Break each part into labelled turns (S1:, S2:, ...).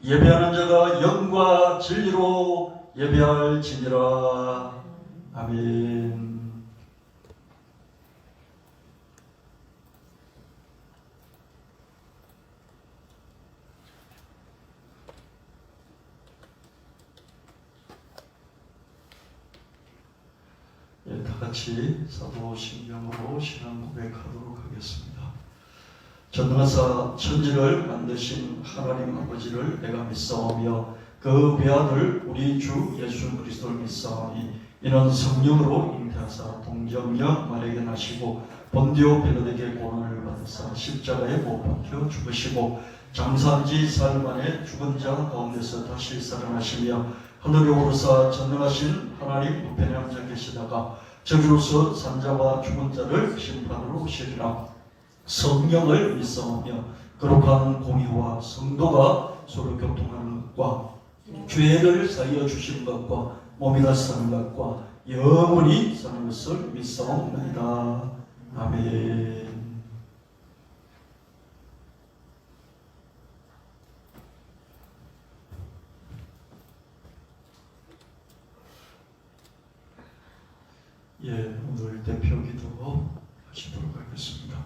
S1: 예배하는 자가 영과 진리로 예배할지니라. 아멘. 다 같이 사도신경으로 신앙 고백하도록 하겠습니다. 전능하사 천지를 만드신 하나님 아버지를 내가 믿사오며 그 배아들 우리 주 예수 그리스도를 믿사오니 이는 성령으로 잉태하사 동정녀 마리아에게 나시고 본디오 빌라도에게 고난을 받으사 십자가에 못 박혀 죽으시고 장사한 지 사흘 만에 죽은 자 가운데서 다시 살아나시며 하늘에 오르사 전능하신 하나님 우편에 앉아 계시다가 저주로서 산자와 죽은 자를 심판으로 오시리라. 성령을 믿사오며 거룩한 공의와 성도가 서로 교통하는 것과 죄를 사하여 주신 것과 몸이라 사는 것과 영원히 사는 것을 믿사옵나이다. 아멘. 오늘 대표기도 하시도록 하겠습니다.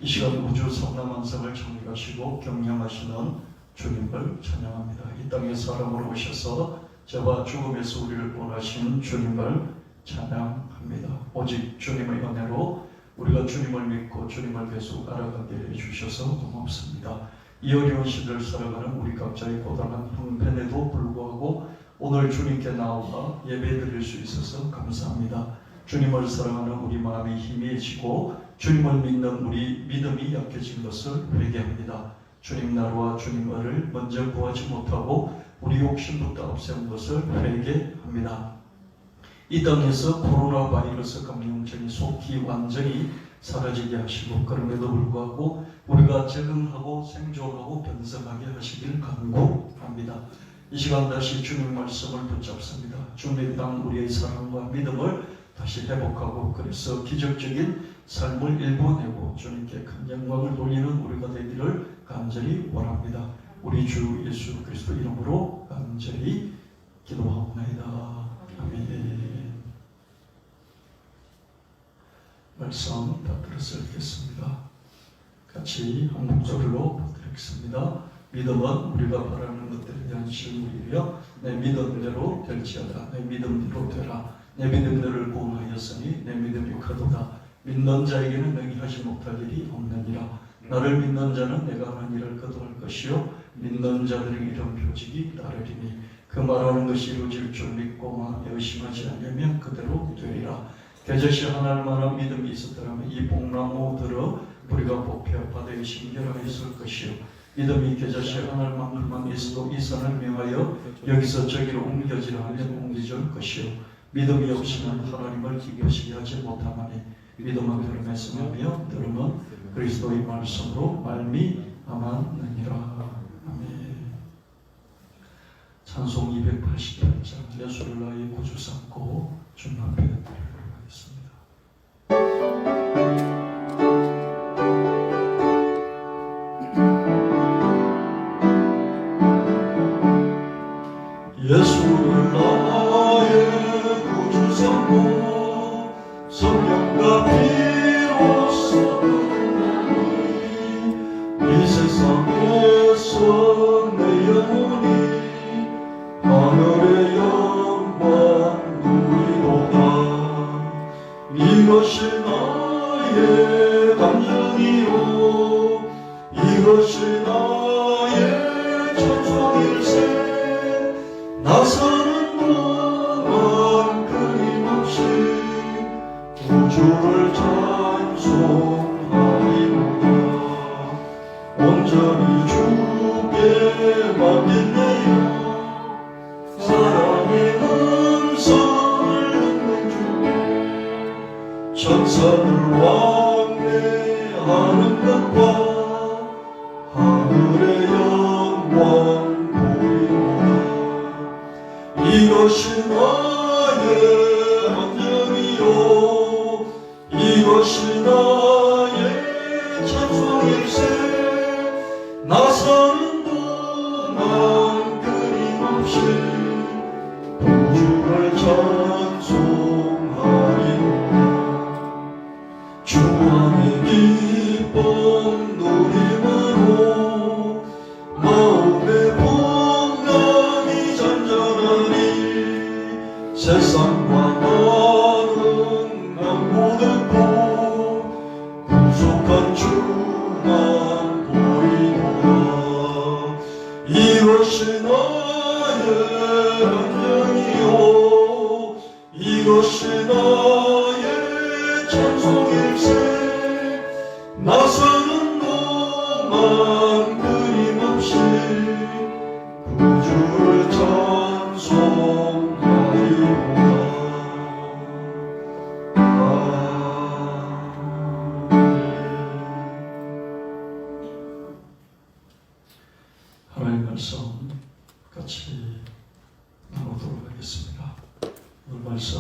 S1: 이 시간 우주 성남왕성을 정리하시고 경영하시는 주님을 찬양합니다. 이 땅에 사람으로 오셔서 죄와 죽음에서 우리를 구원하신 주님을 찬양합니다. 오직 주님의 은혜로 우리가 주님을 믿고 주님을 계속 알아가게 해주셔서 고맙습니다. 이 어려운 시대를 살아가는 우리 각자의 고단한 형편에도 불구하고 오늘 주님께 나와 예배드릴 수 있어서 감사합니다. 주님을 사랑하는 우리 마음이 희미해지고 주님을 믿는 우리 믿음이 약해진 것을 회개합니다. 주님 나라와 주님 을을 먼저 구하지 못하고 우리 욕심부터 앞세운 것을 회개합니다. 이 땅에서 코로나 바이러스 감염증이 속히 완전히 사라지게 하시고 그럼에도 불구하고 우리가 적응하고 생존하고 번성하게 하시길 간구합니다. 이 시간 다시 주님 말씀을 붙잡습니다. 주님의 땅 우리의 사랑과 믿음을 다시 회복하고 그래서 기적적인 삶을 일궈내고 주님께 큰 영광을 돌리는 우리가 되기를 간절히 원합니다. 우리 주 예수 그리스도 이름으로 간절히 기도하옵나이다. 아멘. 말씀 다 들어서 읽겠습니다. 같이 한 목소리로 드리겠습니다. 믿음은 우리가 바라는 것들에 대한 실물이며 내 믿음대로 될지어다. 내 믿음대로 되라. 내 믿음대로를 구원하였으니 내 믿음이 크도다. 믿는 자에게는 능히 하지 못할 일이 없느니라. 나를 믿는 자는 내가 하는 일을 거두할 것이요 믿는 자들의 이런 표직이 따르리니 그 말하는 것이 이루어질 줄 믿고 마음에 의심하지 않으면 그대로 되리라. 대저시 하나님만한 믿음이 있었더라면 이 복나무들어 우리가 뽑혀 바다에 심겨라했을 것이요 믿음이 대저시 하나님만큼만 있어도 이 산을 명하여 여기서 저기로 옮겨지라 하면 옮겨질 것이요 믿음이 없이는 하나님을 기쁘시게 하지 못하나니 믿음은 들음에 승하며 들음은 그리스도의 말씀으로 말미암았느니라. 아멘. 찬송 288장 예수를 나의 구주 삼고 주님 앞에 드리도록 하겠습니다. 예수를 나의 삼고 성령과 피로써 거듭나니 이 세상에서 내 영혼이 하늘의 영광 누리도다. 이것이 나의 감정이요 이것이 나의 찬송일세. 나 사는 동안 끊임없이 우주를 찬송하리로다. 온전히 주께 맡겼네요. 사랑의 음성을 듣는 주 천사들 왕래하는 것과 하늘의 영광 보이노라. 이것이 나의 헌정이요 이것이 나의 찬송일세. 나 사는 동안 끊임없이 우주를 찬송하리로다. 주 안에 기쁨 누림으로 마음의 풍랑이 잔잔하니 세상과 다른 양보듣고 구속한 주만 보이노라. 이것이 나의 안녕이요 이것이 나의 찬송일세. 나서는 너만 끊임없이 구주를 찬송하리로다. 하나님 말씀 같이 나누도록 하겠습니다. 오늘 말씀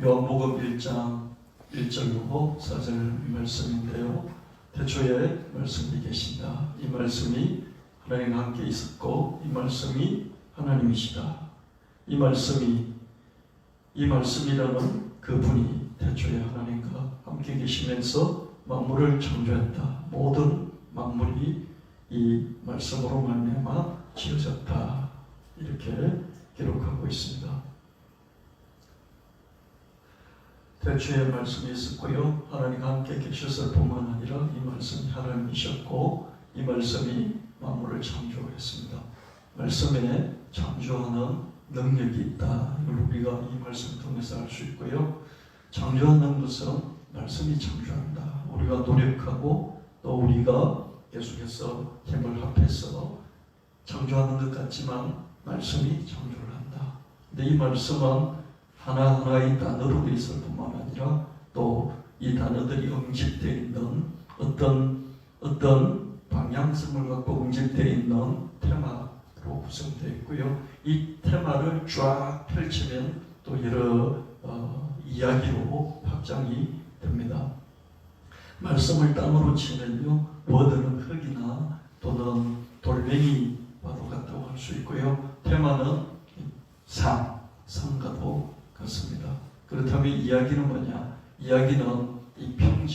S1: 요한복음 1장 1절로 4절 말씀인데요. 태초에 말씀이 계신다. 이 말씀이 하나님과 함께 있었고 이 말씀이 하나님이시다. 이 말씀이라는 그분이 태초에 하나님과 함께 계시면서 만물을 창조했다. 모든 만물이 이 말씀으로 말미암아 지어졌다. 이렇게 기록하고 있습니다. 태초에 말씀이 있었고요. 하나님과 함께 계셨을 뿐만 아니라 이 말씀이 하나님이셨고 이 말씀이 만물을 창조했습니다. 말씀에 창조하는 능력이 있다. 이걸 우리가 이 말씀을 통해서 알 수 있고요. 창조하는 것은 말씀이 창조한다. 우리가 노력하고 또 우리가 계속해서 힘을 합해서 창조하는 것 같지만 말씀이 창조를 한다. 근데 이 말씀은 하나하나의 단어로 있을 뿐만 아니라 또 이 단어들이 응집되어 있는 어떤 방향성을 갖고 응집되어 있는 테마로 구성되어 있고요. 이 테마를 쫙 펼치면 또 여러 이야기로 확장이 됩니다. 말씀을 땅으로 치면요, 워드는 흙이나 또는 돌멩이와도 같다고 할 수 있고요. 테마는 상과도 같습니다. 그렇다면 이야기는 뭐냐? 이야기는 이 평야가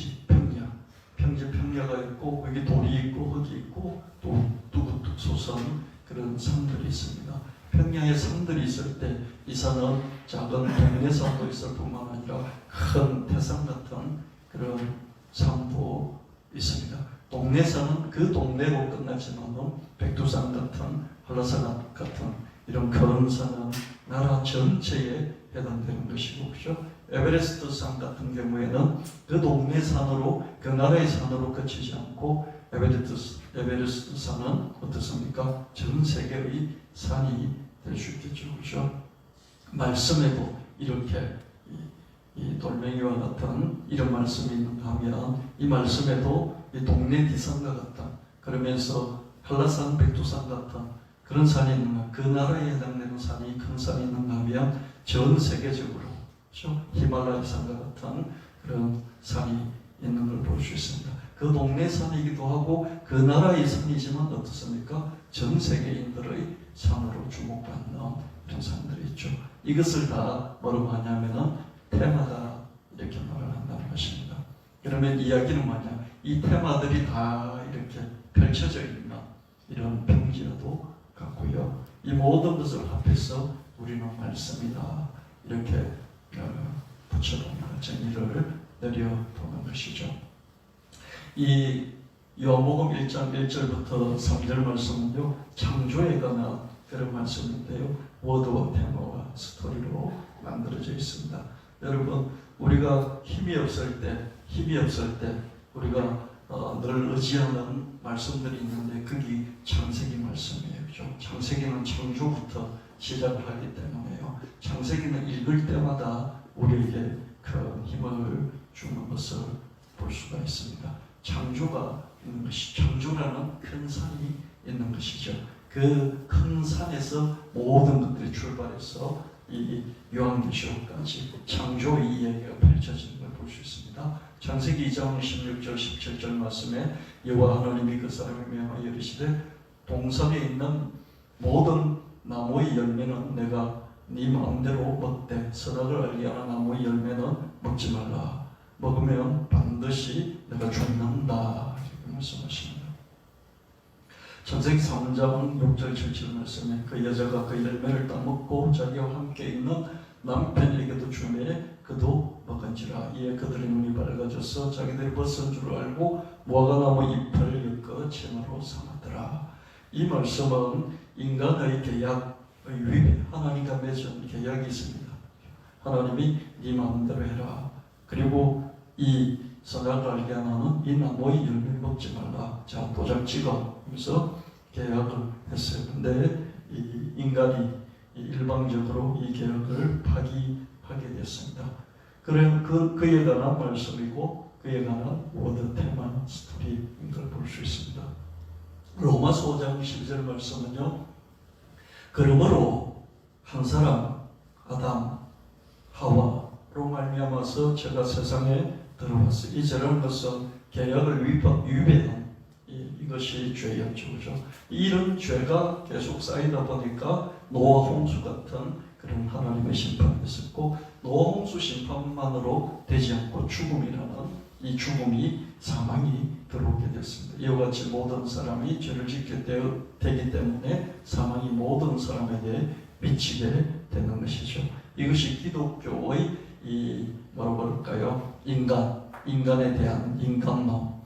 S1: 있고 거기 돌이 있고 흙이 있고 또 뚝뚝 솟은 그런 산들이 있습니다. 평야에 산들이 있을 때 이 산은 작은 동네산도 있을 뿐만 아니라 큰 태산 같은 그런 산도 있습니다. 동네산은 그 동네로 끝나지만은 백두산 같은 한라산 같은 이런 큰 산은 나라 전체에 해당되는 것이고, 그렇죠? 에베레스트 산 같은 경우에는 그 동네 산으로 그 나라의 산으로 그치지 않고 에베레스트 산은 어떻습니까? 전 세계의 산이 될 수 있겠죠, 그렇죠? 말씀에도 이렇게 이 돌멩이와 같은 이런 말씀이 있는가 하면 이 말씀에도 이 동네 디산과 같은 그러면서 한라산, 백두산 같은 그런 산이 있는가, 그 나라에 해당되는 산이 큰 산이 있는가 하면 전 세계적으로 그렇죠? 히말라야 산과 같은 그런 산이 있는 걸 볼 수 있습니다. 그 동네 산이기도 하고 그 나라의 산이지만 어떻습니까? 전 세계인들의 산으로 주목받는 이런 산들이 있죠. 이것을 다 뭐로 하냐면은 테마다 이렇게 말을 한다는 것입니다. 그러면 이야기는 뭐냐? 이 테마들이 다 이렇게 펼쳐져 있는 이런 평지와도 같고요. 이 모든 것을 합해서 우리는 말씀이다. 이렇게 붙여보는 정의를 내려보는 것이죠. 이 요한복음 1장 1절부터 3절 말씀은요, 창조에 관한 그런 말씀인데요. 워드와 테마와 스토리로 만들어져 있습니다. 여러분, 우리가 힘이 없을 때 우리가 늘 의지하는 말씀들이 있는데 그게 창세기 말씀이에요. 그렇죠? 창세기는 창조부터 시작을 하기 때문에요. 창세기는 읽을 때마다 우리에게 큰 힘을 주는 것을 볼 수가 있습니다. 창조가 있는 것이, 창조라는 큰 산이 있는 것이죠. 그 큰 산에서 모든 것들이 출발해서 이 요한계시록까지 창조의 이야기가 펼쳐지는 걸 볼 수 있습니다. 창세기 2장 16절 17절 말씀에 여호와 하나님이 그 사람을 명하여 이르시되 동산에 있는 모든 나무의 나무의 열매는 내가 네 마음대로 먹되 선악을 알게 하는 나무의 열매는 먹지 말라. 먹으면 반드시 내가 죽는다. 이렇게 말씀하십니다. 창세기 3장 6절 7절 말씀에 그 여자가 그 열매를 따먹고 자기와 함께 있는 남편에게도 주매 그도 먹은지라. 이에 그들의 눈이 밝아져서 자기들이 벗은 줄 알고 무화과나무 잎을 엮어 침으로 삼았더라. 이 말씀은 인간의 계약의 위에 하나님과 맺은 계약이 있습니다. 하나님이 네 마음대로 해라. 그리고 이 선악을 알게 하는 이 나무의 열매를 먹지 말라. 자, 도장 찍어. 그래서 계약을 했어요. 근데 이 인간이 일방적으로 이 계약을 파기하게 됐습니다. 그래 그에 관한 말씀이고 그에 관한 워드 테마 스토리인 걸 볼 수 있습니다. 로마서 5장 12절 말씀은요. 그러므로 한 사람 아담 하와로 말미암아서 제가 세상에 들어왔어요. 이 죄라는 것은 계약을 위배한 이것이 죄였죠. 그죠? 이런 죄가 계속 쌓이다 보니까 노아 홍수 같은 그런 하나님의 심판이 있었고 노아 홍수 심판만으로 되지 않고 죽음이라는 이 죽음이 사망이 들어오게 됐습니다. 이와 같이 모든 사람이 죄를 짓게 되기 때문에 사망이 모든 사람에게 미치게 되는 것이죠. 이것이 기독교의 이 뭐라고 그럴까요? 인간에 대한 인간론.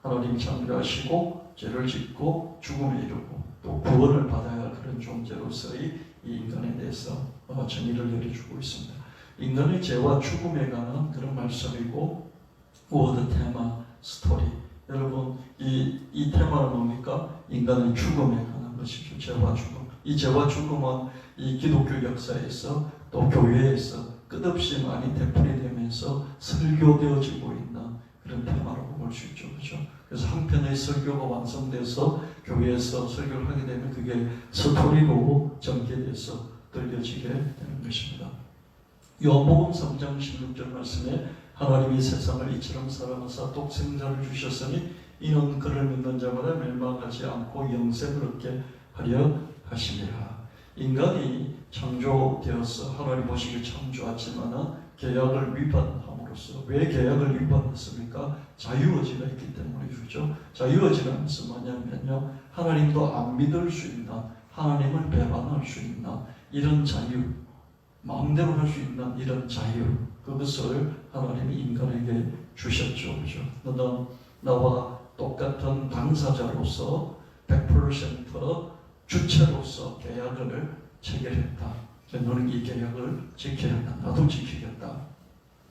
S1: 하나님이 창조하시고 죄를 짓고 죽음에 이르고 또 구원을 받아야 할 그런 존재로서의 이 인간에 대해서 정의를 내려주고 있습니다. 인간의 죄와 죽음에 관한 그런 말씀이고 워드 테마 스토리. 여러분 이 테마는 뭡니까? 인간의 죽음에 관한 것이죠. 죄와 죽음. 이 죄와 죽음은 이 기독교 역사에서 또 교회에서 끝없이 많이 되풀이되면서 설교되어지고 있는 그런 테마라고 볼 수 있죠. 그렇죠? 그래서 한편의 설교가 완성돼서 교회에서 설교를 하게 되면 그게 스토리로 전개돼서 들려지게 되는 것입니다. 요한복음 3장 16절 말씀에 하나님이 세상을 이처럼 사랑하사 독생자를 주셨으니 이는 그를 믿는 자마다 멸망하지 않고 영생을 얻게 하려 하심이라. 인간이 창조되어서 하나님 보시기에 창조하지만은 계약을 위반함으로써 왜 계약을 위반했습니까? 자유의지가 있기 때문이죠. 자유의지라는 것은 뭐냐면요, 하나님도 안 믿을 수 있는, 하나님을 배반할 수 있는 이런 자유, 마음대로 할 수 있는 이런 자유, 그것을 하나님이 인간에게 주셨죠. 그죠? 너는 나와 똑같은 당사자로서 100% 주체로서 계약을 체결했다. 너는 이 계약을 지켜야 한다. 나도 지키겠다.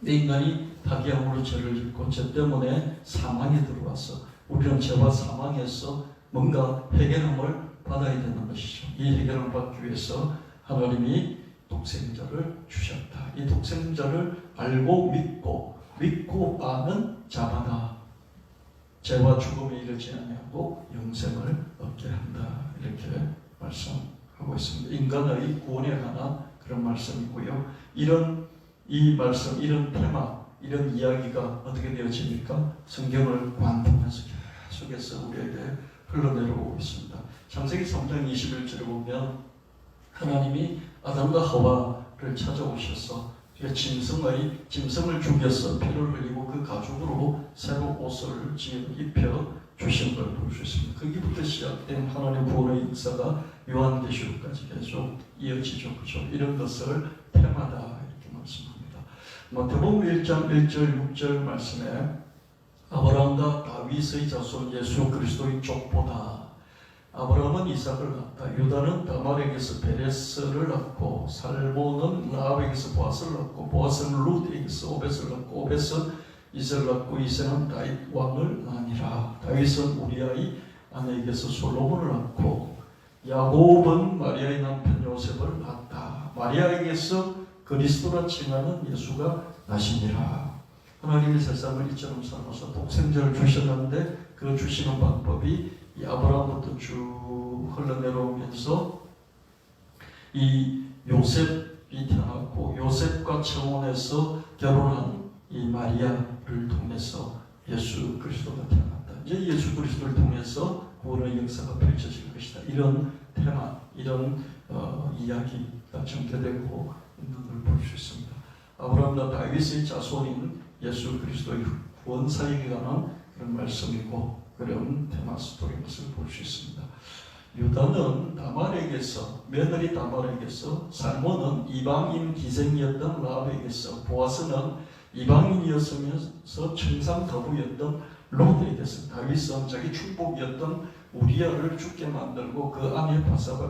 S1: 인간이 파기함으로 죄를 짓고 죄 때문에 사망이 들어와서 우리는 죄와 사망에서 뭔가 해결함을 받아야 되는 것이죠. 이 해결을 받기 위해서 하나님이 독생자를 주셨다. 이 독생자를 알고 믿고 아는 자마다 죄와 죽음에 이르지 아니하고 영생을 얻게 한다. 이렇게 말씀하고 있습니다. 인간의 구원에 관한 그런 말씀이고요. 이 말씀, 이런 테마, 이런 이야기가 어떻게 되어집니까? 성경을 관통해서 계속해서 우리에게 흘러내려오고 있습니다. 창세기 3장 21절에 보면 하나님이 아담과 하와를 찾아오셔서 짐승을 죽여서 피를 흘리고 그 가죽으로 새로 옷을 입혀 주신 걸 볼 수 있습니다. 거기부터 시작된 하나님의 구원의 역사가 요한계시록까지 계속 이어지죠. 그죠? 이런 것을 테마다 이렇게 말씀합니다. 마태복음 1장 1절 6절 말씀에 아브라함과 다윗의 자손 예수 그리스도의 족보다 아브라함은 이삭을 낳았다. 유다는 다말에게서 베레스를 낳고 살몬은 라합에게서 보아스를 낳고 보아스는 룻에게서 오벳을 낳고 오벳은 이세를 낳고 이세는 다윗 왕을 낳으니라. 다윗은 우리아의 아내에게서 솔로몬을 낳고 야곱은 마리아의 남편 요셉을 낳았다. 마리아에게서 그리스도라 칭하는 예수가 나시니라. 하나님이 세상을 이처럼 삼아서 독생자를 주셨는데 그 주시는 방법이 이 아브라함부터 쭉 흘러내려오면서 이 요셉이 태어났고 요셉과 청혼해서 결혼한 이 마리아를 통해서 예수 그리스도가 태어났다. 이제 예수 그리스도를 통해서 구원의 역사가 펼쳐질 것이다. 이런 테마, 이런 이야기가 전개되고 있는 걸 볼 수 있습니다. 아브라함과 다윗의 자손인 예수 그리스도의 구원사에게 관한 그런 말씀이고 그런 테마 스토리인 것을 볼 수 있습니다. 유다는 다말에게서, 며느리 다말에게서, 살몬은 이방인 기생이었던 라합에게서, 보아스는 이방인이었으면서 청상 거부였던 롯에게서, 다윗은 자기 축복이었던 우리아를 죽게 만들고 그 아내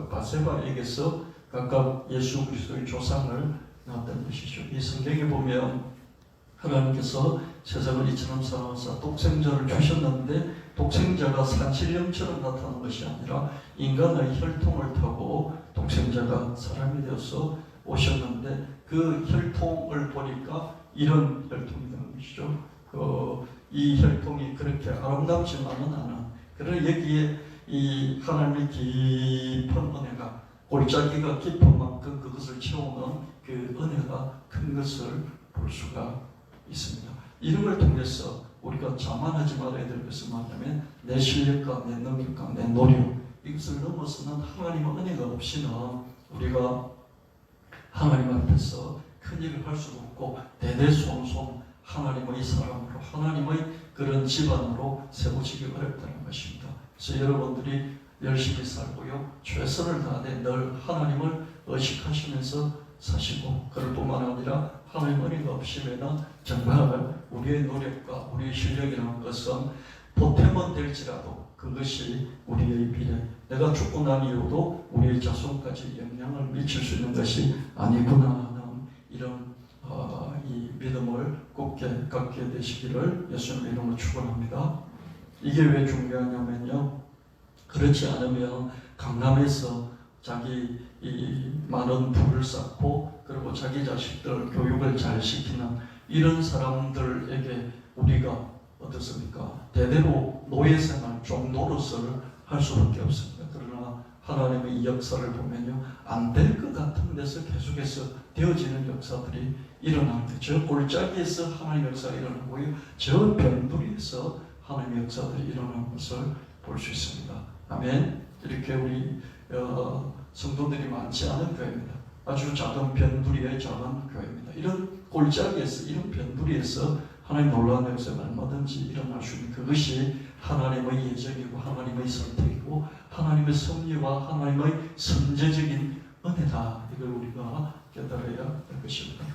S1: 바세바에게서 각각 예수 그리스도의 조상을 낳았던 것이죠. 이 성경에 보면 하나님께서 세상을 이처럼 사랑하사 독생자를 주셨는데 독생자가 산신령처럼 나타난 것이 아니라 인간의 혈통을 타고 독생자가 사람이 되어서 오셨는데 그 혈통을 보니까 이런 혈통이 되는 것이죠. 이 혈통이 그렇게 아름답지만은 않은, 그러나 여기에 이 하나님의 깊은 은혜가, 골짜기가 깊은 만큼 그것을 채우는 그 은혜가 큰 것을 볼 수가 있습니다. 이런 걸 통해서 우리가 자만하지 말아야 될 것은 뭐냐면 내 실력과 내 능력과 내 노력, 이것을 넘어서는 하나님의 은혜가 없이는 우리가 하나님 앞에서 큰 일을 할 수가 없고 대대손손 하나님의 사람으로, 하나님의 그런 집안으로 세워지기 어렵다는 것입니다. 그래서 여러분들이 열심히 살고요, 최선을 다해 늘 하나님을 의식하시면서 사시고, 그럴 뿐만 아니라 하나님 은혜가 없이면 정말 우리의 노력과 우리의 실력이라는 것은 보탬은 될지라도 그것이 우리의 미래, 내가 죽고 난 이후도 우리의 자손까지 영향을 미칠 수 있는 것이 아니구나 하는 이런 이 믿음을 굳게 갖게 되시기를 예수님의 이름으로 축원합니다. 이게 왜 중요하냐면요, 그렇지 않으면 강남에서 자기 이 많은 부를 쌓고 그리고 자기 자식들 교육을 잘 시키는 이런 사람들에게 우리가 어떻습니까? 대대로 노예생활, 종노릇을 할 수밖에 없습니다. 그러나 하나님의 이 역사를 보면요, 안 될 것 같은 데서 계속해서 되어지는 역사들이 일어나는 거죠. 저 골짜기에서 하나님의 역사가 일어나고요, 저 변두리에서 하나님의 역사들이 일어나는 것을 볼 수 있습니다. 아멘. 이렇게 우리 성도들이 많지 않은 교회입니다. 아주 작은 변두리의 작은 교회입니다. 이런 골짜기에서, 이런 변두리에서 하나님 놀라운 역사가 얼마든지 일어날 수 있는, 그것이 하나님의 예정이고 하나님의 선택이고 하나님의 섭리와 하나님의 선제적인 은혜다. 이걸 우리가 깨달아야 할 것입니다.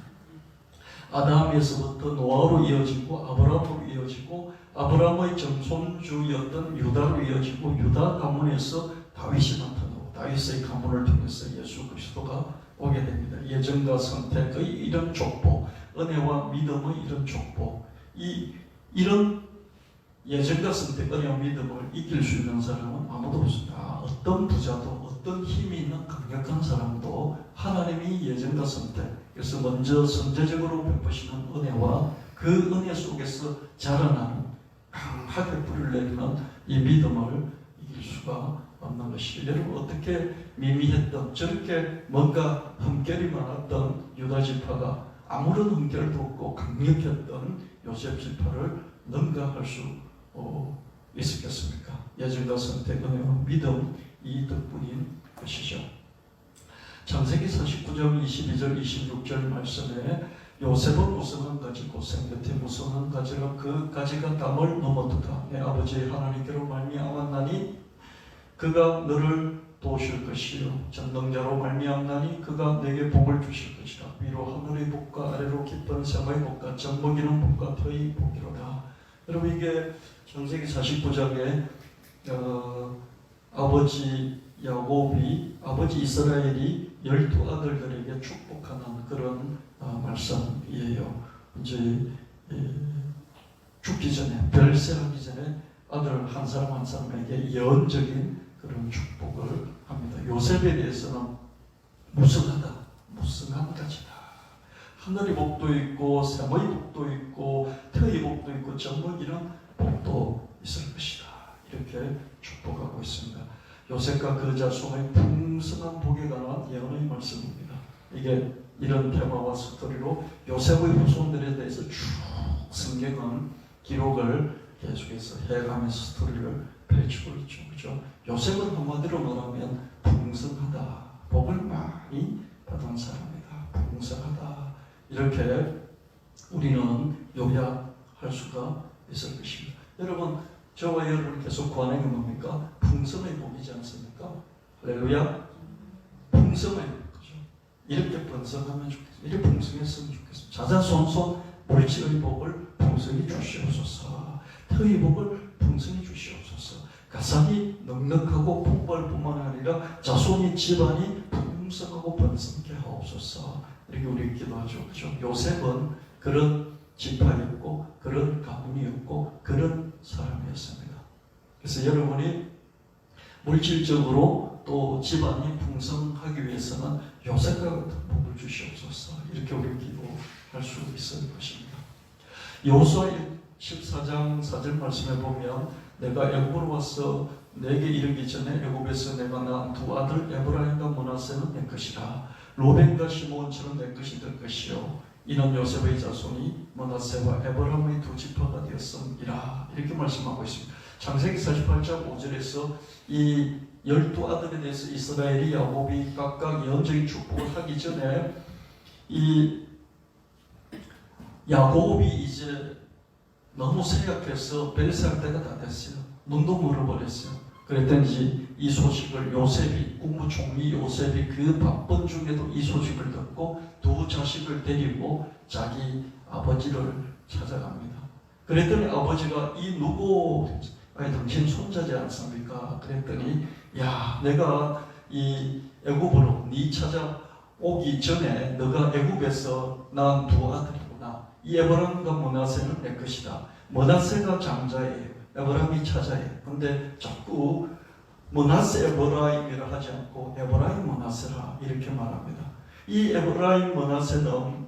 S1: 아담에서부터 노아로 이어지고 아브라함으로 이어지고 아브라함의 정손주였던 유다로 이어지고 유다 가문에서 다윗이 나타나고 다윗의 가문을 통해서 예수 그리스도가 오게 됩니다. 예정과 선택의 이런 족보, 은혜와 믿음의 이런 족보, 이런 예정과 선택, 은혜와 믿음을 이길 수 있는 사람은 아무도 없습니다. 어떤 부자도 어떤 힘이 있는 강력한 사람도 하나님이 예정과 선택, 그래서 먼저 선제적으로 베푸시는 은혜와 그 은혜 속에서 자라나는 강하게 뿌리를 내리는 이 믿음을 이길 수가 없는 것이, 여러분 어떻게 미미했던 저렇게 뭔가 흠결이 많았던 유다 지파가 아무런 흠결도 없고 강력했던 요셉 지파를 능가할 수 있었겠습니까? 예정과 선택, 은혜와 믿음, 이 덕분인 것이죠. 창세기 49장 22절 26절 말씀에 요셉은 무슨 한 가지 고생 끝에 무슨 한 가지가 그 가지가 담을 넘어도다. 내 아버지 하나님께로 말미암았나니 그가 너를 도우실 것이요 전능자로 말미암나니 그가 내게 복을 주실 것이라. 위로 하늘의 복과 아래로 깊은 샘의 복과 젖먹이는 복과 터의 복이로다. 여러분 이게 창세기 49장에 아버지 야곱이, 아버지 이스라엘이 12아들들에게 축복하는 그런 말씀이에요. 이제 죽기 전에, 별세하기 전에 아들 한 사람 한 사람에게 예언적인 그런 축복을 합니다. 요셉에 대해서는 무성하다, 무성한 가지다. 하늘의 복도 있고 샘의 복도 있고 터의 복도 있고 젖먹이는 복도 있을 것이다. 이렇게 축복하고 있습니다. 요셉과 그 자손의 풍성한 복에 관한 예언의 말씀입니다. 이게 이런 테마와 스토리로 요셉의 후손들에 대해서 쭉 성경은 기록을 계속해서 해가면서 스토리를 펼치고 있죠. 그렇죠? 요셉은 한마디로 말하면 풍성하다, 복을 많이 많이 받은 사람이다. 풍성하다. 이렇게 우리는 요약할 수가 있을 것입니다. 여러분, 저와 여러분 계속 구하는 게 뭡니까? 풍성의 복이지 않습니까? 할렐루야. 풍성의 복이죠. 이렇게 번성하면 좋겠습니다. 이렇게 풍성했으면 좋겠습니다. 자자손손 물질의 복을 풍성히 주시옵소서. 터의 복을 풍성히 주시옵소서. 가산이 넉넉하고 풍부할 뿐만 아니라 자손이 집안이 풍성하고 번성케 하옵소서. 이렇게 우리 기도하죠. 그죠? 요셉은 그런 지파였고 그런 가문이었고 그런 사람이었습니다. 그래서 여러분이 물질적으로 또 집안이 풍성하기 위해서는 요셉과 같은 복을 주시옵소서. 이렇게 우리 기도할 수 있을 것입니다. 여호수아 14장 4절 말씀에 보면 내가 애굽으로 와서 내게 이르기 전에 애굽에서 내가 낳은 두 아들 에브라임과 므낫세는 내 것이라. 로벤과 시므온처럼 내 것이 될 것이요 이는 요셉의 자손이 므낫세와 에브라임의 두 지파가 되었음이라. 이렇게 말씀하고 있습니다. 창세기 48장 5절에서 이 12아들에 대해서 이스라엘이 야곱이 각각 예언적인 축복을 하기 전에 이 야곱이 이제 너무 쇠약해서 벨살 때가 다 됐어요. 눈도 멀어버렸어요. 그랬더니 이 소식을 요셉이, 국무총리 요셉이 그 바쁜 중에도 이 소식을 듣고 두 자식을 데리고 자기 아버지를 찾아갑니다. 그랬더니 아버지가 이 누구, 아니 당신 손자지 않습니까? 그랬더니 야, 내가 이 애굽으로 네 찾아오기 전에 너가 애굽에서 낳은 두 아들이구나. 이 에브라임과 므낫세는 내 것이다. 므낫세가 장자예요. 에브라임이 차자예요. 근데 자꾸 므낫세 에브라임이라 하지 않고 에브라임 므낫세라 이렇게 말합니다. 이 에브라임 므낫세는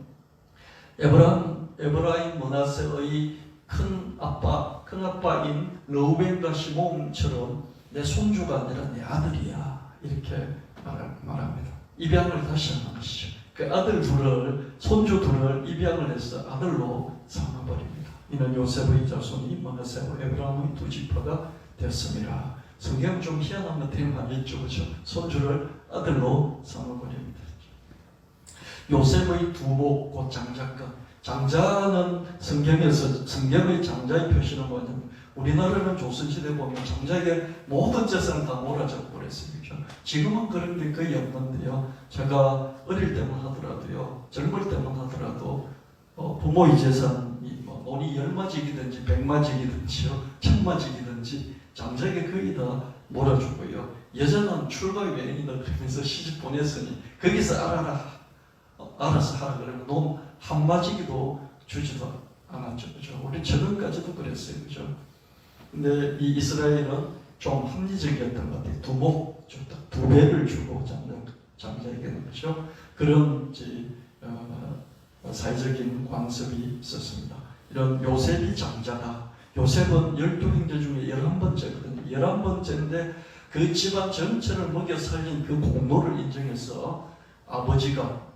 S1: 에브라임 므낫세의 큰 아빠인 르우벤과 시몬처럼 내 손주가 아니라 내 아들이야. 이렇게 말합니다. 입양을 다시 하는 것이죠. 그 아들 둘을, 손주 둘을 입양을 해서 아들로 삼아버립니다. 이는 요셉의 자손이 므낫세와 에브라임의 두 지파가 되었습니다. 성경 좀 희한한 것 되게 많이 있죠. 그렇죠? 손주를 아들로 삼아버립니다. 요셉의 두목, 곧 장자권. 장자는 성경의 장자의 표시는 뭐냐면 우리나라는 조선시대 보면 장자에게 모든 재산을 다 몰아주고 그랬어요. 지금은 그런 게 거의 없는데요. 제가 어릴 때만 하더라도요, 젊을 때만 하더라도 부모의 재산이 돈이 열마직이든지 백마직이든지요, 천마직이든지 장자에게 거의 다 몰아주고요. 여자는 출가의 외인이다 그러면서 시집 보냈으니 거기서 알아서 하라 그러면 돈 한마지기도 주지도 않았죠. 그죠? 우리 최근까지도 그랬어요. 그죠? 근데 이 이스라엘은 좀 합리적이었던 것 같아요. 두 배를 주고 장자에게는. 그죠? 그런 사회적인 관습이 있었습니다. 이런 요셉이 장자다. 요셉은 12형제 중에 11번째거든요. 11번째인데 그 집안 전체를 먹여 살린 그 공로를 인정해서 아버지가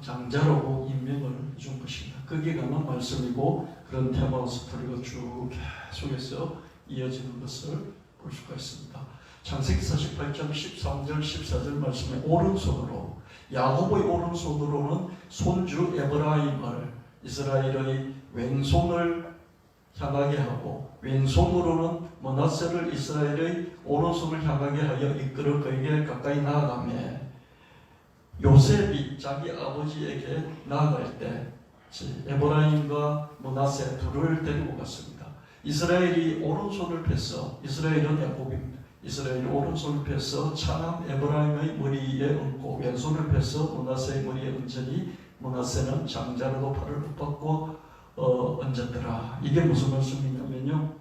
S1: 장자라고 임명을 준 것입니다. 거기에 관한 말씀이고 그런 테마 스토리가 쭉 계속해서 이어지는 것을 볼 수가 있습니다. 창세기 48장 13절 14절 말씀에 오른손으로, 야곱의 오른손으로는 손주 에브라임을 이스라엘의 왼손을 향하게 하고 왼손으로는 므낫세를 이스라엘의 오른손을 향하게 하여 이끌어 그에게 가까이 나아가며 요셉이 자기 아버지에게 나아갈 때 에브라임과 므낫세 둘을 데리고 갔습니다. 이스라엘이 오른손을 펴서, 이스라엘은 야곱입니다. 이스라엘이 오른손을 펴서 차남 에브라임의 머리에 얹고 왼손을 펴서 므낫세의 머리에 얹으니 므낫세는 장자로도 팔을 붙잡고 얹었더라. 이게 무슨 말씀이냐면요,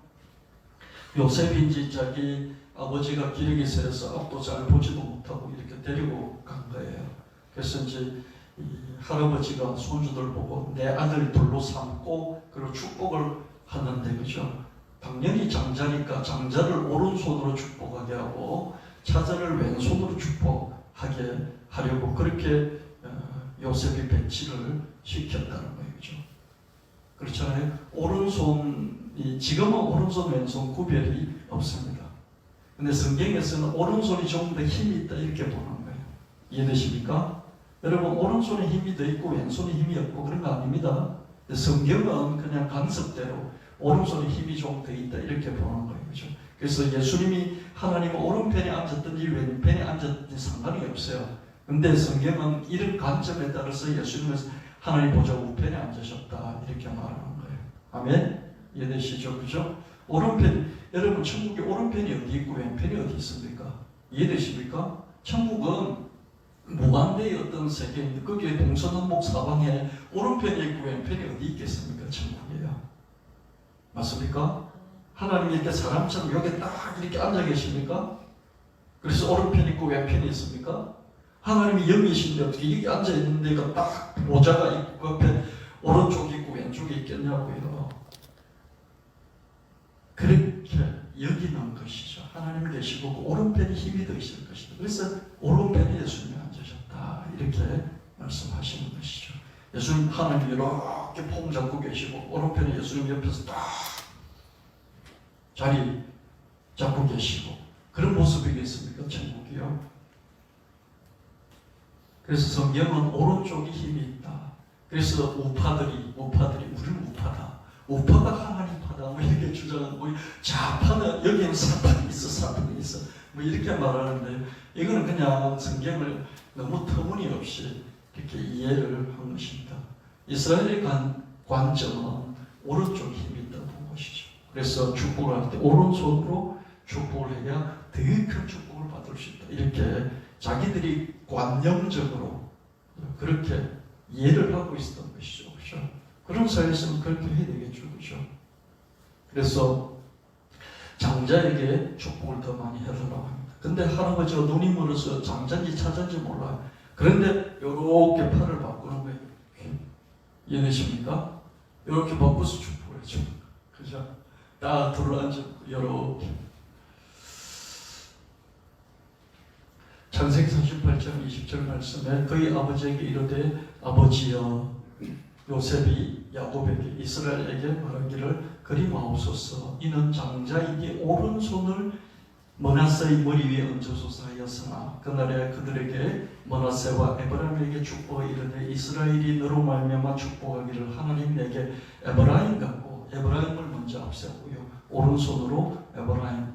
S1: 요셉인지 자기 아버지가 기력이 세서 앞도 잘 보지도 못하고 이렇게 데리고 간 거예요. 그래서 이제 이 할아버지가 손주들 보고 내 아들 둘로 삼고 그리고 축복을 하는데, 그죠? 당연히 장자니까 장자를 오른손으로 축복하게 하고 차자를 왼손으로 축복하게 하려고 그렇게 요셉이 배치를 시켰다는 거예요. 그죠? 그렇잖아요. 지금은 오른손 왼손 구별이 없습니다. 근데 성경에서는 오른손이 좀 더 힘이 있다 이렇게 보는 거예요. 이해되십니까? 여러분 오른손에 힘이 더 있고 왼손에 힘이 없고 그런 거 아닙니다. 성경은 그냥 간섭대로 오른손에 힘이 좀 더 있다 이렇게 보는 거예요. 그렇죠? 그래서 예수님이 하나님은 오른편에 앉았든지 왼편에 앉았든지 상관이 없어요. 근데 성경은 이런 관점에 따라서 예수님은 하나님 보좌 우편에 앉으셨다 이렇게 말하는 거예요. 아멘? 이해되시죠? 그죠? 오른편, 여러분 천국에 오른편이 어디 있고 왼편이 어디 있습니까? 이해되십니까? 천국은 무한대의 어떤 세계인데 거기에 동서남북 사방에 오른편이 있고 왼편이 어디 있겠습니까? 천국이에요. 맞습니까? 하나님이 이렇게 사람처럼 여기 딱 이렇게 앉아 계십니까? 그래서 오른편이 있고 왼편이 있습니까? 하나님이 영이신데 어떻게 여기 앉아 있는 데가 딱 보좌가 있고 옆에 오른쪽이 있고 왼쪽이 있겠냐고요. 그렇게 여기는 것이죠. 하나님 계시고 그 오른편에 힘이 더 있을 것이다. 그래서 오른편에 예수님이 앉으셨다 이렇게 말씀하시는 것이죠. 예수님 하나님이 이렇게 폼 잡고 계시고 오른편에 예수님 옆에서 딱 자리 잡고 계시고 그런 모습이겠습니까? 천국이요. 그래서 성경은 오른쪽에 힘이 있다. 그래서 우파들이 우리는 우파다. 우파가 하나님 파다. 뭐 이렇게 주장하는 뭐 좌파는 여기는 사탄이 있어. 뭐 이렇게 말하는데 이거는 그냥 성경을 너무 터무니없이 이렇게 이해를 한 것입니다. 이스라엘의 관점은 오른쪽에 힘이 있다고 본 것이죠. 그래서 축복을 할 때 오른손으로 축복을 해야 더 큰 축복을 받을 수 있다. 이렇게 자기들이 관념적으로 그렇게 이해를 하고 있었던 것이죠. 그렇죠? 그런 사회에서는 그렇게 해야 되겠죠. 그렇죠? 그래서 장자에게 축복을 더 많이 해달라고 합니다. 근데 할아버지가 눈이 멀어서 장자인지 차자인지 몰라요. 그런데 이렇게 팔을 바꾸는 거예요. 이해되십니까? 이렇게 바꿔서 축복을 해줘. 그죠? 딱 둘러앉아 이렇게. 창세기 38장 20절 말씀에 그의 아버지에게 이르되 아버지여 요셉이 야곱에게 이스라엘에게 말하기를 그리 마옵소서 이는 장자에게 오른손을 므낫세의 머리 위에 얹어소서 하였으나 그날에 그들에게 므낫세와 에브라임에게 축복을 이르되 이스라엘이 너로 말미암아 축복하기를 하나님 내게 에브라임 같고 에브라임을 먼저 앞세우고요 오른손으로 에브라임을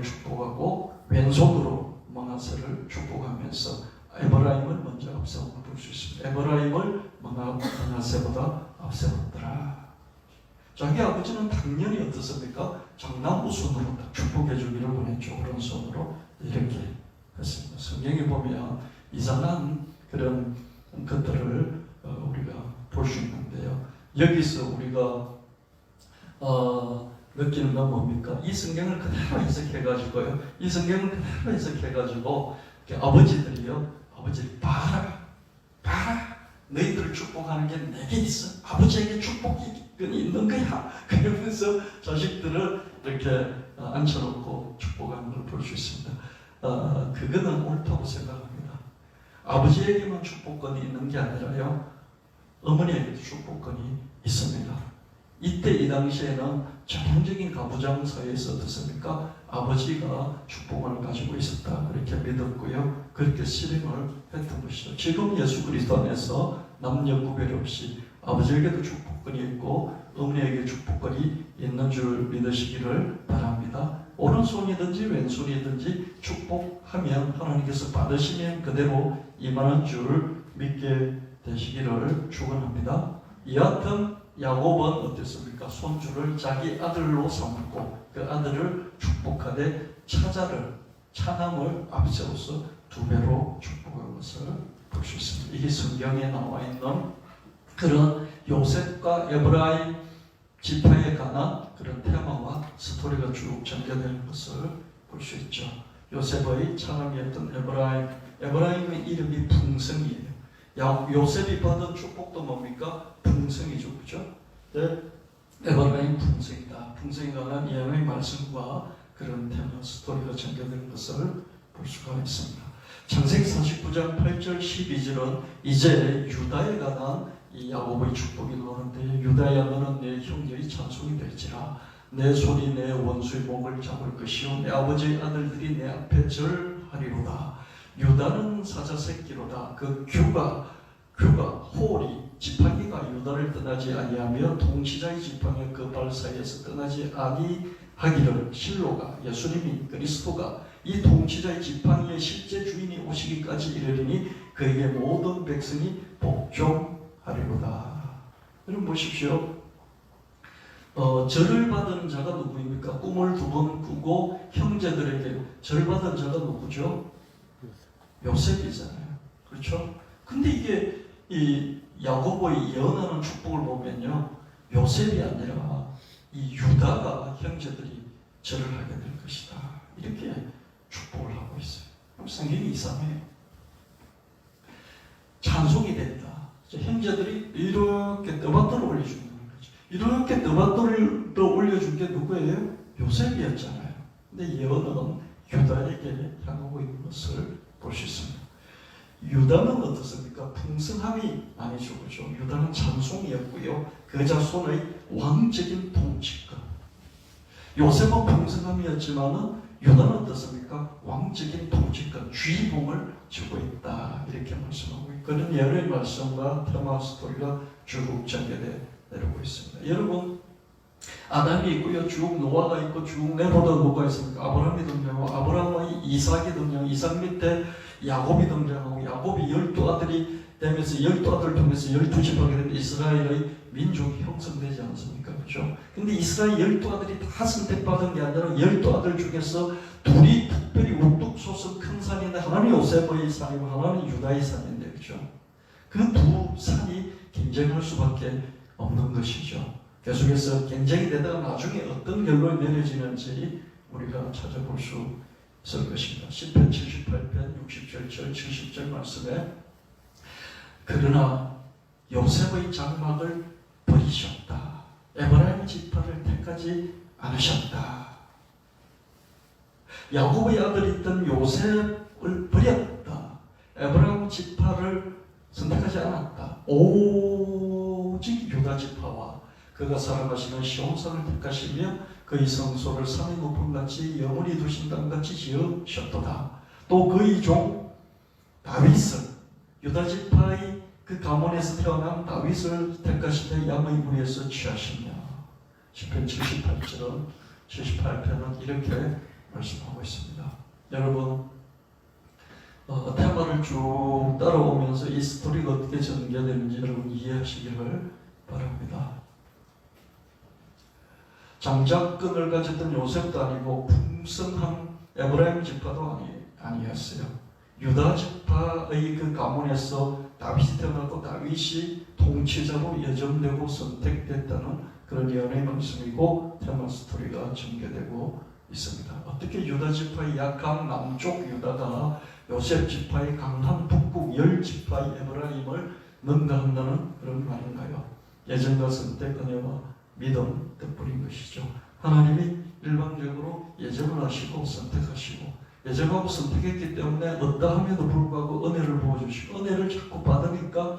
S1: 축복하고 왼손으로 므낫세를 축복하면서 에브라임을 먼저 앞세우고 볼 수 있습니다. 에브라임을 므낫세보다 앞세웠더라. 자기 아버지는 당연히 어떻습니까? 장남 우선으로 축복해 주기를 원했죠. 오른손으로 이렇게 했습니다. 성경에 보면 이상한 그런 것들을 우리가 볼 수 있는데요. 여기서 우리가 느끼는 건 뭡니까? 이 성경을 그대로 해석해가지고요. 이 성경을 그대로 해석해가지고 아버지들이 봐라. 너희들을 축복하는 게 내게 있어. 아버지에게 축복이 있는 거야. 그러면서 자식들을 이렇게 앉혀놓고 축복하는 걸 볼 수 있습니다. 그거는 옳다고 생각합니다. 아버지에게만 축복권이 있는 게 아니라요. 어머니에게도 축복권이 있습니다. 이때 이 당시에는 전형적인 가부장 사회에서 어떻습니까? 아버지가 축복을 가지고 있었다 그렇게 믿었고요. 그렇게 실행을 했던 것이죠. 지금 예수 그리스도 안에서 남녀 구별 없이 아버지에게도 축복권이 있고 어머니에게 축복권이 있는 줄 믿으시기를 바랍니다. 오른손이든지 왼손이든지 축복하면 하나님께서 받으시면 그대로 임하는 줄 믿게 되시기를 축원합니다. 여하튼 야곱은 어땠습니까? 손주를 자기 아들로 삼고 그 아들을 축복하되 차남을 앞세워서 2배로 축복한 것을 볼 수 있습니다. 이게 성경에 나와 있는 그런 요셉과 에브라임 지파에 관한 그런 테마와 스토리가 쭉 전개되는 것을 볼 수 있죠. 요셉의 차남이었던 에브라임의 이름이 풍성이에요. 요셉이 받은 축복도 뭡니까? 풍성이죠. 그죠? 네. 에브라임 풍성이다. 풍성에 관한 예언의 말씀과 그런 테마 스토리가 전개되는 것을 볼 수가 있습니다. 창세기 49장 8절 12절은 이제 유다에 관한 이 야곱의 축복이 나오는데 유다야 너는 내 형제의 찬송이 될지라 내 손이 내 원수의 목을 잡을 것이요 내 아버지의 아들들이 내 앞에 절하리로다. 유다는 사자새끼로다. 그 규가 홀이 지팡이가 유다를 떠나지 아니하며 통치자의 지팡이 그 발 사이에서 떠나지 아니하기를 실로가 예수님이 그리스도가 이 통치자의 지팡이의 실제 주인이 오시기까지 이르리니 그에게 모든 백성이 복종하리로다. 여러분 보십시오. 절을 받은 자가 누구입니까? 꿈을 2번 꾸고 형제들에게 절 받은 자가 누구죠? 요셉이잖아요. 그렇죠? 근데 이게 이 야고보의 예언하는 축복을 보면요, 요셉이 아니라 이 유다가 형제들이 절을 하게 될 것이다. 이렇게 축복을 하고 있어요. 성경이 이상해요. 찬송이 된다. 형제들이 이렇게 떠받들어 올려주는 거죠. 이렇게 떠받들어 올려준 게 누구예요? 요셉이었잖아요. 근데 예언은 유다에게 향하고 있는 것을 볼 수 있습니다. 유다는 어떻습니까? 풍성함이 아니죠. 그죠? 유다는 찬송이었고요. 그 자손의 왕적인 통치권. 요셉은 풍성함이었지만은 유다는 어떻습니까? 왕적인 통치권, 주인공을 주고 있다. 이렇게 말씀하고 있고, 그런 여러 말씀과 테마 스토리가 쭉 전개되고 있습니다. 여러분, 아담이 있고요, 쭉 노아가 있고, 쭉 내보다 누가 있습니까? 아브라함이 등장하고, 아브라함의 이삭이 등장하고, 이삭 밑에 야곱이 등장하고, 야곱이 12아들이 되면서 12아들을 통해서 12지파가 된 이스라엘의 민족이 형성되지 않습니까? 그렇죠? 근데 이스라엘 12아들이 다 선택받은 게 아니라 12아들 중에서 둘이 특별히 우뚝 솟은 큰 산인데, 하나는 요셉의 산이고 하나는 유다의 산인데, 그렇죠? 그 두 산이 경쟁할 수밖에 없는 것이죠. 계속해서 경쟁이 되다가 나중에 어떤 결론이 내려지는지 우리가 찾아볼 수 있을 것입니다. 10편 78편 60절 70절 말씀에 그러나 요셉의 장막을 버리셨다. 에브라임 지파를 택하지 않으셨다. 야곱의 아들이던 요셉을 버렸다. 에브라임 지파를 선택하지 않았다. 오직 유다 지파와 그가 사랑하시는 시온산을 택하시며 그의 성소를 산의 높음같이 영원히 두신 땅같이 지으셨도다. 또 그의 종 다윗을, 유다 지파의 그 가문에서 태어난 다윗을 택하시되 양의 무리에서 취하시며. 10편 78편은 이렇게 말씀하고 있습니다. 여러분, 테마를 쭉 따라오면서 이 스토리가 어떻게 전개되는지 여러분 이해하시기를 바랍니다. 장자권을 가졌던 요셉도 아니고 풍성한 에브라임 지파도 아니었어요. 유다 지파의 그 가문에서 다윗이 태어났고 다윗이 통치자로 예정되고 선택됐다는 그런 예언의 말씀이고 테마 스토리가 전개되고 있습니다. 어떻게 유다 지파의 약한 남쪽 유다가 요셉 지파의 강한 북극 10지파의 에브라임을 능가한다는 그런 말인가요? 예정과 선택, 은혜와 믿음 덕분인 것이죠. 하나님이 일방적으로 예정을 하시고 선택하시고 예정하고 선택했기 때문에 어떠함에도 불구하고 은혜를 부어주시고 은혜를 자꾸 받으니까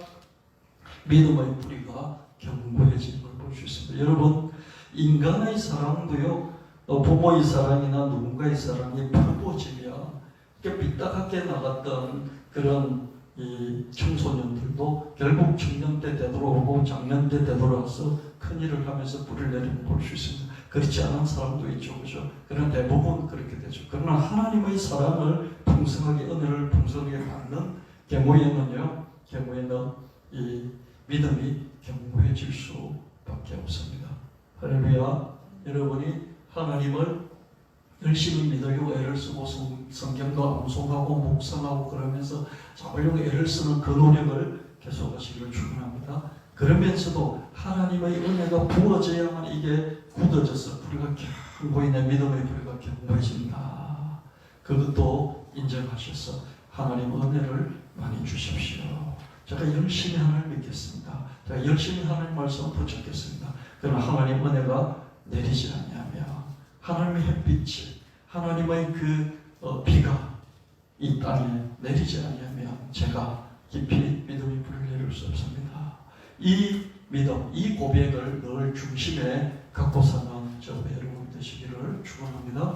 S1: 믿음의 뿌리가 견고해지는 걸 볼 수 있습니다. 여러분, 인간의 사랑도요, 부모의 사랑이나 누군가의 사랑이 불보지면 삐딱하게 나갔던 그런 이 청소년들도 결국 청년 때 되돌아오고 장년 때 되돌아와서 큰일을 하면서 뿌리를 내리는 걸 볼 수 있습니다. 그렇지 않은 사람도 있죠. 그죠? 그러나 대부분 그렇게 되죠. 그러나 하나님의 사랑을 풍성하게, 은혜를 풍성하게 받는 경우에는 이 믿음이 견고해질 수밖에 없습니다. 할렐루야. 여러분이 하나님을 열심히 믿으려고 애를 쓰고 성경도 암송하고 묵상하고 그러면서 잡으려고 애를 쓰는 그 노력을 계속하시기를 축원합니다. 그러면서도 하나님의 은혜가 부어져야만 이게 굳어져서 뿌리가 견고히 내 믿음의 뿌리가 견고해진다. 그것도 인정하셔서 하나님 은혜를 많이 주십시오. 제가 열심히 하나님 믿겠습니다. 제가 열심히 하나님 말씀 붙잡겠습니다. 그러나 하나님 은혜가 내리지 않냐며 하나님의 햇빛이 하나님의 그 비가 이 땅에 내리지 않냐면 제가 깊이 믿음의 불을 내릴 수 없습니다. 이 믿음, 이 고백을 늘 중심에 갖고 사는 저와 여러분 되시기를 축원합니다.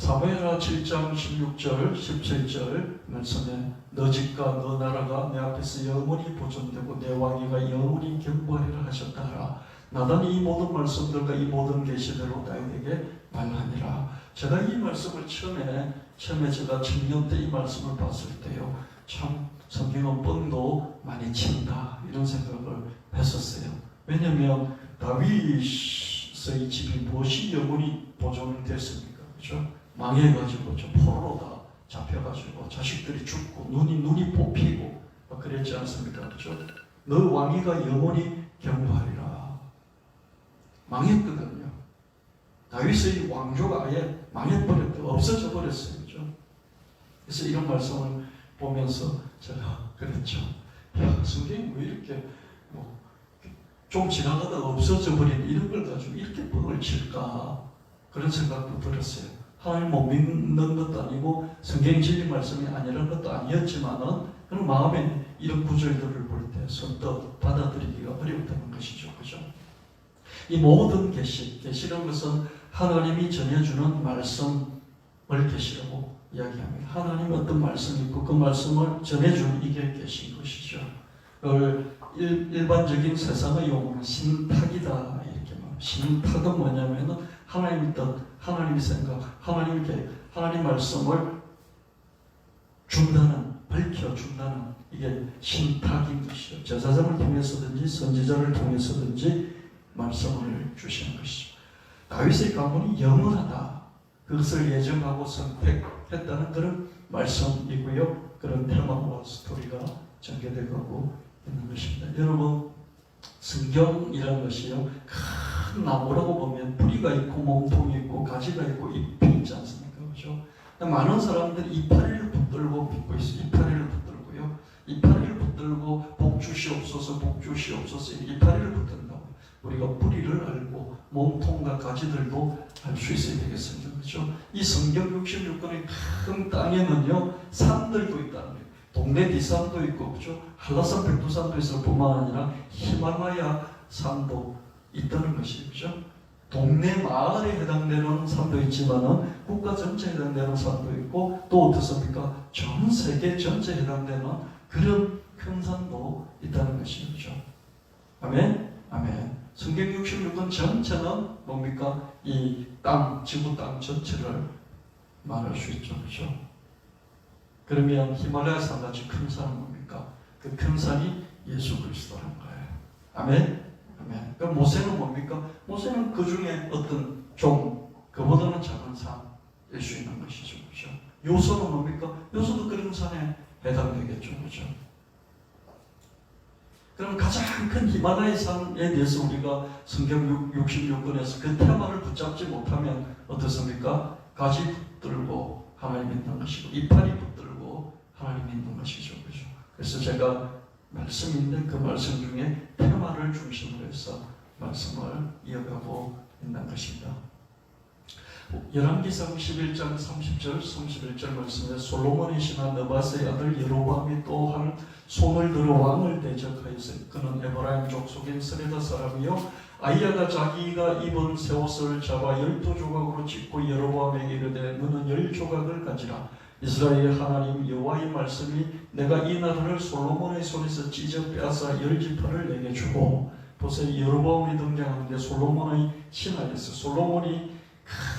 S1: 사무엘하 7장 16절 17절 말씀에 너 집과 너 나라가 내 앞에서 영원히 보존되고 내 왕위가 영원히 경고하리라 하셨다 하라. 나단이 이 모든 말씀들과 이 모든 계시대로 나에게 말하니라. 제가 이 말씀을 처음에 제가 청년 때 이 말씀을 봤을 때요, 참 성경은 뻥도 많이 친다 이런 생각을 했었어요. 왜냐하면 다윗의 집이 무엇이 영원히 보존됐습니까? 그죠? 망해가지고 저 포로로 다 잡혀가지고 자식들이 죽고 눈이 뽑히고 막 그랬지 않습니까? 그죠? 너 왕위가 영원히 경고하리라. 망했거든요. 다윗의 왕조가 아예 망해버렸고 없어져 버렸어요. 그죠? 그래서 이런 말씀을 보면서 제가 그랬죠. 야, 성경이 왜 이렇게 좀 지나가다 없어져 버린 이런 걸 가지고 이렇게 뻥을 칠까? 그런 생각도 들었어요. 하나님 못 믿는 것도 아니고 성경 진리 말씀이 아니라는 것도 아니었지만은 그런 마음에 이런 구절들을 볼 때 선뜻 받아들이기가 어렵다는 것이죠. 그죠? 이 모든 계시라는 것은 하나님이 전해주는 말씀을 계시라고 이야기합니다. 하나님이 어떤 말씀이 있고 그 말씀을 전해주는 이게 계신 것이죠. 일반적인 세상의 용어는 신탁이다 이렇게 말합니다. 신탁은 뭐냐면은 하나님의 뜻, 하나님의 생각, 하나님 말씀을 준다는, 밝혀준다는 이게 신탁인 것이죠. 제사장을 통해서든지 선지자를 통해서든지 말씀을 주시는 것이죠. 다윗의 가문이 영원하다. 그것을 예정하고 선택했다는 그런 말씀이고요. 그런 테마와 스토리가 전개되고 있는 것입니다. 여러분, 성경이라는 것이요, 큰 나무라고 보면 뿌리가 있고 몸통이 있고 가지가 있고 잎이 있지 않습니까? 그렇죠? 많은 사람들이 이파리를 붙들고 믿고 있어요. 이파리를 붙들고요. 이파리를 붙들고 복주시옵소서 이파리를 붙든다고. 우리가 뿌리를 알고 몸통과 가지들도 알 수 있어야 되겠습니다. 그렇죠? 이 성경 66권의 큰 땅에는요, 산들도 있다는 거예요. 동네 디산도 있고, 그렇죠? 한라산 백두산도 있을 뿐만 아니라 히말라야 산도 있다는 것이죠. 그렇죠? 동네 마을에 해당되는 산도 있지만은 국가 전체에 해당되는 산도 있고, 또 어떻습니까? 전 세계 전체에 해당되는 그런 큰 산도 있다는 것이죠. 그렇죠? 아멘? 아멘. 성경 66권 전체는 뭡니까? 이 땅, 지구 땅 전체를 말할 수 있죠. 그렇죠? 그러면 히말라야 산같이 큰 산은 뭡니까? 그 큰 산이 예수 그리스도라는 거예요. 아멘? 아멘. 그럼 모세는 뭡니까? 모세는 그 중에 어떤 좀 그보다는 작은 산일 수 있는 것이죠. 그렇죠? 요소는 뭡니까? 요소도 그런 산에 해당되겠죠. 그렇죠? 그럼 가장 큰 히말라야 산에 대해서 우리가 성경 66권에서 그 테마를 붙잡지 못하면 어떻습니까? 가지 붙들고 하나님 있는 것이고 이파리 붙들고 하나님 있는 것이죠. 그렇죠? 그래서 제가 말씀인데 그 말씀 중에 테마를 중심으로 해서 말씀을 이어가고 있는 것입니다. 열왕기상 11장 30절 31절 말씀에 솔로몬의 신하 느밧의 아들 여로보암이 또한 손을 들어 왕을 대적하였어요. 그는 에브라임 족속인 스레다 사람이요 아히야가 자기가 입은 새 옷을 잡아 12조각으로 찢고 여로보암에게 이르되 너는 10조각을 가지라. 이스라엘 하나님 여호와의 말씀이 내가 이 나라를 솔로몬의 손에서 찢어 빼앗아 10지파를 내게 주고 보세요. 여로보암이 등장하는데 솔로몬의 신하였어요. 솔로몬이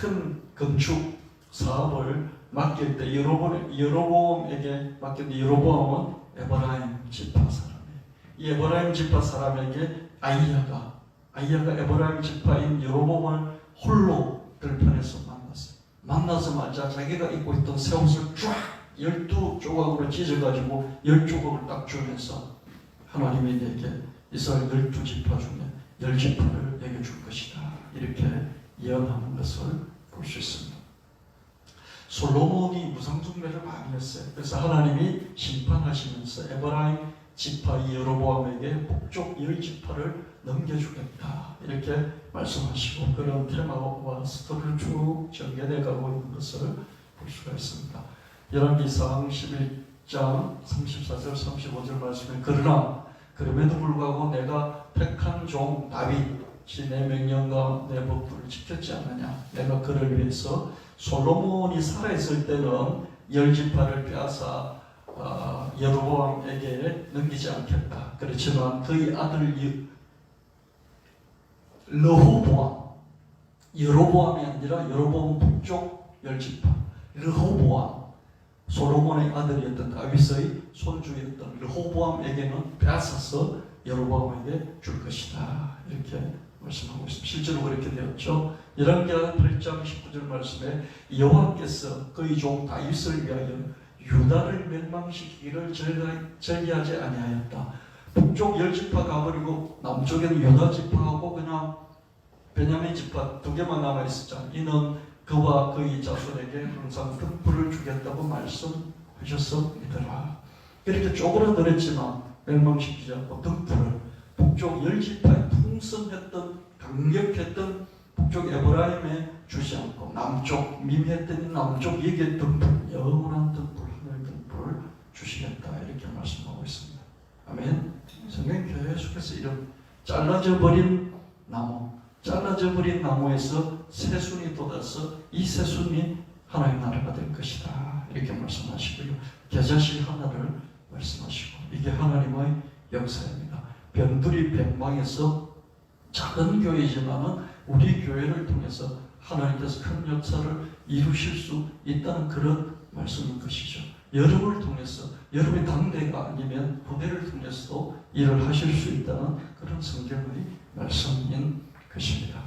S1: 큰 건축 사업을 맡길 때 여로보암에게 맡겼는데 여로보암은 에브라임 지파 사람이에요. 이 에브라임 지파 사람에게 아히야가 에브라임 지파인 여로보암을 홀로 들판에서 만나자마자 자기가 입고 있던 새 옷을 쫙 12조각으로 찢어가지고 10조각을 딱 주면서 하나님이 내게 이스라엘 12지파 중에 10지파를 내게 줄 것이다. 이렇게 예언하는 것을 볼 수 있습니다. 솔로몬이 무상숭배를 많이 했어요. 그래서 하나님이 심판하시면서 에브라임 지파 여로보암에게 북쪽 10지파를 넘겨주겠다 이렇게 말씀하시고 그런 테마와 스토리를 쭉 전개돼 가고 있는 것을 볼 수가 있습니다. 열왕기상 11장 34절 35절 말씀에 그러나 그럼에도 불구하고 내가 택한 종 다윗이 내 명령과 내 법도를 지켰지 않느냐. 내가 그를 위해서 솔로몬이 살아있을 때는 10지파를 빼앗아 여로보암에게 넘기지 않겠다. 그렇지만 그의 아들 르호보암, 여로보암이 아니라 여로보암 북쪽 10지파, 르호보암, 솔로몬의 아들이었던 다윗의 손주였던 르호보암에게는 빼앗아서 여로보암에게 줄 것이다. 이렇게 말씀하고 있습니다. 실제로 그렇게 되었죠. 열왕기하 8장 19절 말씀에 여호와께서 그의 종 다윗을 위하여 유다를 멸망시키기를 절기하지 아니하였다. 북쪽 10지파 가버리고 남쪽에는 유다 지파하고 그냥 베냐민 지파 2개만 남아있었잖아요. 이는 그와 그의 자손에게 항상 등불을 주겠다고 말씀하셨습니다. 이렇게 쪼그라들었지만 멸망시키지 않고 등불을 북쪽 10지파에 풍성했던 강력했던 북쪽 에브라임에 주지 않고 남쪽 미미했던 남쪽 얘기의 등불, 영원한 등불, 하늘 등불을 주시겠다 이렇게 말씀하고 있습니다. 아멘. 성경 계속해서 이런 잘라져 버린 나무에서 새순이 돋아서 이 새순이 하나의 나라가 될 것이다 이렇게 말씀하시고요. 겨자씨 하나를 말씀하시고 이게 하나님의 역사입니다. 변두리 변방에서 작은 교회이지만은 우리 교회를 통해서 하나님께서 큰 역사를 이루실 수 있다는 그런 말씀인 것이죠. 여러분을 통해서 여러분의 당대가 아니면 후대를 통해서도 일을 하실 수 있다는 그런 성경의 말씀인 것입니다.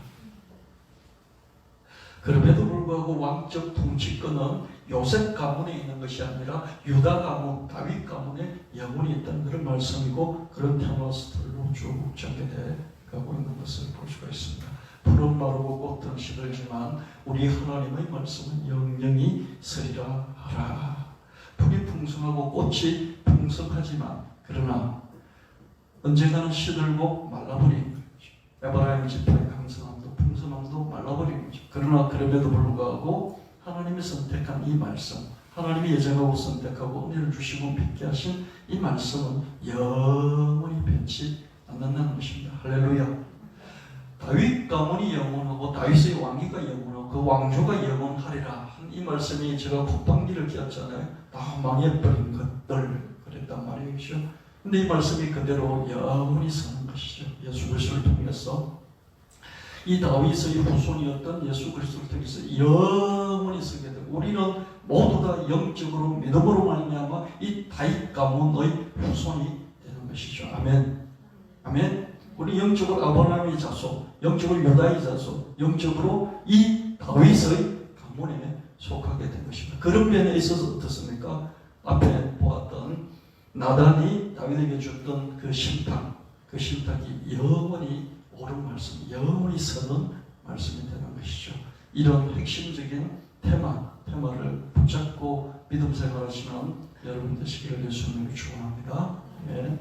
S1: 그럼에도 불구하고 왕적 통치권은 요셉 가문에 있는 것이 아니라 유다 가문, 다윗 가문에 영원히 있다는 그런 말씀이고 그런 테마스들로 쭉 전개되어 가고 있는 것을 볼 수가 있습니다. 푸른 마르고 꽃은 시들지만 우리 하나님의 말씀은 영영이 서리라 하라. 풀이 풍성하고 꽃이 풍성하지만 그러나 언젠가는 시들고 말라버린 거죠. 에브라임 지파의 강성함도 풍성함도 말라버린 거죠. 그러나 그럼에도 불구하고 하나님이 선택한 이 말씀, 하나님이 예정하고 선택하고 은혜를 주시고 믿게 하신 이 말씀은 영원히 변치 않는다는 것입니다. 할렐루야. 다윗 가문이 영원하고 다윗의 왕위가 영원하고 그 왕조가 영원하리라 이 말씀이 제가 콧방귀를 뀌었잖아요. 다 망해버린 것들 그랬단 말이죠. 근데 이 말씀이 그대로 영원히 서는 것이죠. 예수 그리스도를 통해서 이 다윗의 후손이었던 예수 그리스도를 통해서 영원히 서게 되고 우리는 모두 다 영적으로 믿음으로 말미암아 이 다윗 가문의 후손이 되는 것이죠. 아멘. 아멘. 우리 영적으로 아브라함의 자손, 영적으로 유다의 자손, 영적으로 이 다윗의 가문에 속하게 된 것입니다. 그런 면에 있어서 어떻습니까? 앞에 보았던 나단이 다윗에게 줬던 그 심판, 그 심판이 영원히 옳은 말씀, 영원히 서는 말씀이 되는 것이죠. 이런 핵심적인 테마를 붙잡고 믿음 생활하시는 여러분 되시기를 예수님을 축원합니다. 네.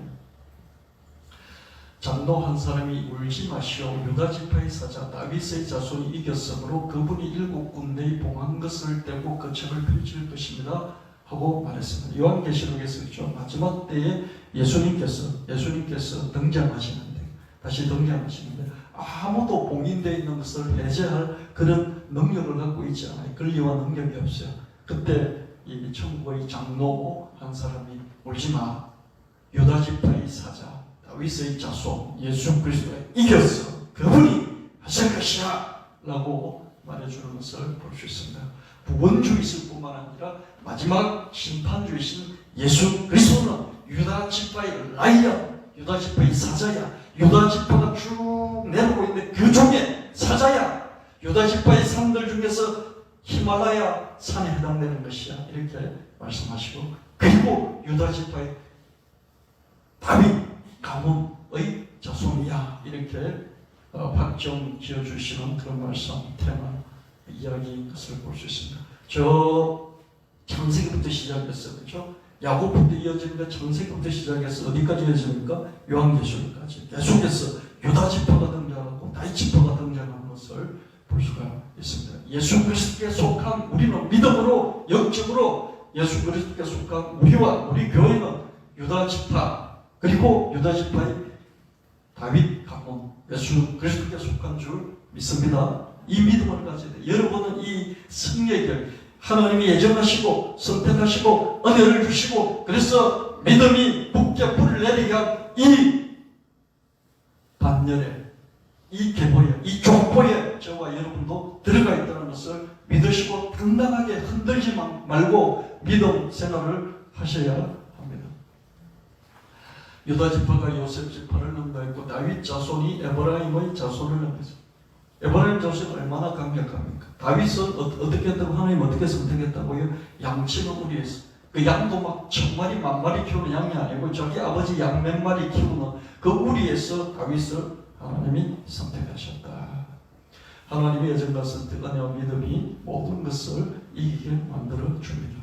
S1: 장로 한 사람이 울지 마시오 유다 지파의 사자 다윗의 자손이 이겼으므로 그분이 7군데의 봉한 것을 떼고 거책을 펼칠 것입니다 하고 말했습니다. 요한계시록에서 그렇죠. 마지막 때에 예수님께서 등장하시는데 다시 등장하시는데 아무도 봉인되어 있는 것을 해제할 그런 능력을 갖고 있지 않아요. 권리와 능력이 없어요. 그때 이 천국의 장로 한 사람이 울지 마 유다 지파의 사자 다윗의 자손 예수 그리스도가 이겼어. 그분이 하실 것이야 라고 말해주는 것을 볼 수 있습니다. 구원주이실 뿐만 아니라 마지막 심판주이신 예수 그리스도는 유다 지파의 라이언, 유다 지파의 사자야. 유다 지파가 쭉 내려오고 있는 그 중에 사자야. 유다 지파의 산들 중에서 히말라야 산에 해당되는 것이야. 이렇게 말씀하시고 그리고 유다 지파의 다윗 가문의 자손이야 이렇게 확정 지어주시는 그런 말씀 테마 이야기인 것을 볼 수 있습니다. 저 창세기부터 시작해서 그렇죠? 야곱부터 이어집니다. 창세기부터 시작해서 어디까지 이어집니까? 요한계시록까지 계속해서 유다 지파가 등장하고 다윗 지파가 등장하는 것을 볼 수가 있습니다. 예수 그리스도께 속한 우리는 믿음으로 영적으로 예수 그리스도께 속한 우리와 우리 교회는 유다 지파 그리고 유다 지파의 다윗 가문 예수 그리스도께 속한 줄 믿습니다. 이 믿음을 가져야 돼. 여러분은 이 승리의 길, 하나님이 예정하시고 선택하시고 은혜를 주시고 그래서 믿음이 북게 불을 내리게 한 이 반열에, 이 계보에, 이 족보에 저와 여러분도 들어가 있다는 것을 믿으시고 당당하게 흔들지 말고 믿음 생활을 하셔야 합니다. 유다 지파가 요셉 지파를 넘나했고 다윗 자손이 에브라임의 자손을 넘겼습니다. 에브라임 자손이 얼마나 강력합니까? 다윗은 어떻게 했다고, 하나님 어떻게 선택했다고요? 양치는 우리에서 그 양도 막 1000마리, 10,000마리 키우는 양이 아니고 자기 아버지 양 몇 마리 키우는 그 우리에서 다윗을 하나님이 선택하셨다. 하나님의 예정과 선택, 은혜와 믿음이 모든 것을 이기게 만들어 줍니다.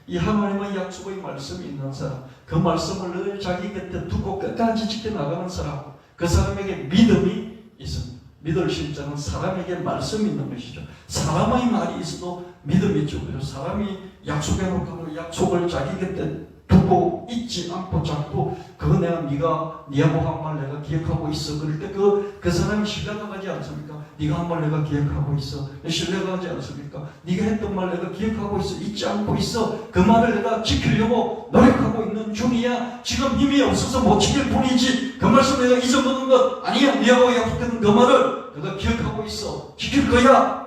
S1: 이 하나님의 약속의 말씀이 있는 사람, 그 말씀을 늘 자기 곁에 두고 끝까지 지켜나가는 사람, 그 사람에게 믿음이 있습니다. 믿을 실자는 사람에게 말씀이 있는 것이죠. 사람의 말이 있어도 믿음이 있죠. 사람이 약속해놓고 그 약속을 자기 곁에 두고 잊지 않고 잡고 그거 내가 네가 네하고 한 말 내가 기억하고 있어. 그럴 때 그 사람이 신뢰가 가지 않습니까? 네가 한 말 내가 기억하고 있어. 신뢰가 가지 않습니까? 네가 했던 말 내가 기억하고 있어. 잊지 않고 있어. 그 말을 내가 지키려고 노력하고 있는 중이야. 지금 힘이 없어서 못 지킬 뿐이지. 그 말씀 내가 잊어버린 것 아니야. 네하고 약속했던 그 말을 내가 기억하고 있어. 지킬 거야.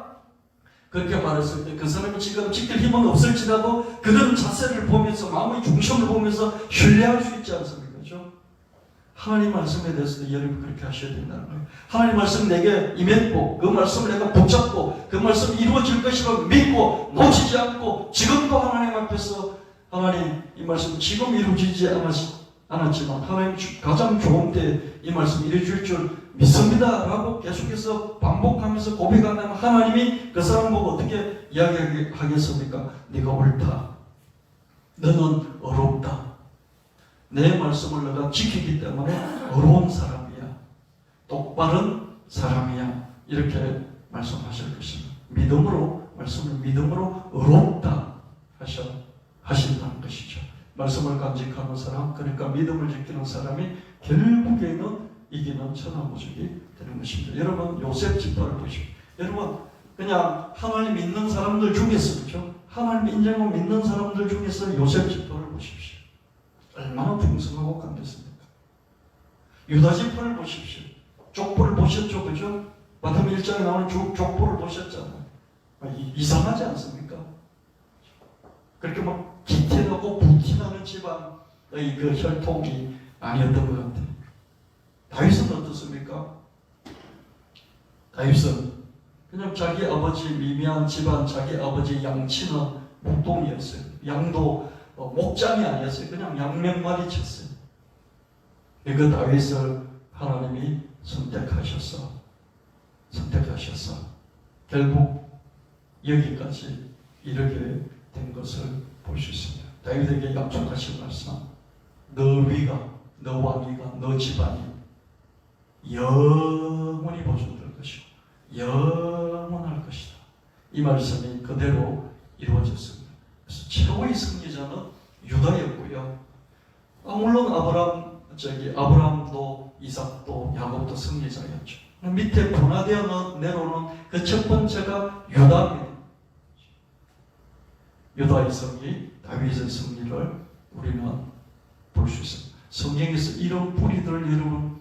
S1: 그렇게 말했을 때 그 사람이 지금 지킬 힘은 없을지라도 그런 자세를 보면서 마음의 중심을 보면서 신뢰할 수 있지 않습니까? 그렇죠? 하나님 말씀에 대해서도 여러분 그렇게 하셔야 된다는 거예요. 하나님 말씀 내게 임했고 그 말씀을 내가 붙잡고 그 말씀이 이루어질 것이라고 믿고 놓치지 않고 지금도 하나님 앞에서 하나님 이 말씀 지금 이루어지지 않았지만 하나님 가장 좋은 때 이 말씀 이루어질 줄 믿습니다 라고 계속해서 반복하면서 고백한다면 하나님이 그 사람 보고 어떻게 이야기하겠습니까? 네가 옳다. 너는 어렵다. 내 말씀을 내가 지키기 때문에 어려운 사람이야. 똑바른 사람이야. 이렇게 말씀하실 것입니다. 믿음으로, 말씀을 믿음으로 어렵다 하신다는 것이죠. 말씀을 간직하는 사람, 그러니까 믿음을 지키는 사람이 결국에는 이기는 천하무적이 되는 것입니다. 여러분 요셉 지파를 보십시오. 여러분 그냥 하나님 믿는 사람들 중에서, 그렇죠? 하나님 인정하고 믿는 사람들 중에서 요셉 지파를 보십시오. 얼마나 풍성하고 강했습니까? 유다 지파를 보십시오. 족보를 보셨죠, 그죠? 마태복음 1장에 나오는 족보를 보셨잖아요. 이상하지 않습니까? 그렇게 막 기태나고 부티나는 집안의 그 혈통이 아니었던 것 같아요. 다윗은 어떻습니까? 다윗은 그냥 자기 아버지 미미한 집안, 자기 아버지 양치는 목동이었어요. 양도 목장이 아니었어요. 그냥 양 몇 마리 쳤어요. 그 다윗을 하나님이 선택하셔서 결국 여기까지 이르게 된 것을 볼 수 있습니다. 다윗에게 약속하신 말씀, 너 위가, 너 왕위가, 너 집안이 영원히 보존될 것이고 영원할 것이다. 이 말씀이 그대로 이루어졌습니다. 그래서 최고의 승리자는 유다였고요. 물론 아브라함도 이삭도 야곱도 승리자였죠. 밑에 분화되어 내려오는 그 첫 번째가 유다입니다. 유다의 승리, 다윗의 승리를 우리는 볼 수 있습니다. 성경에서 이런 뿌리들을 여러분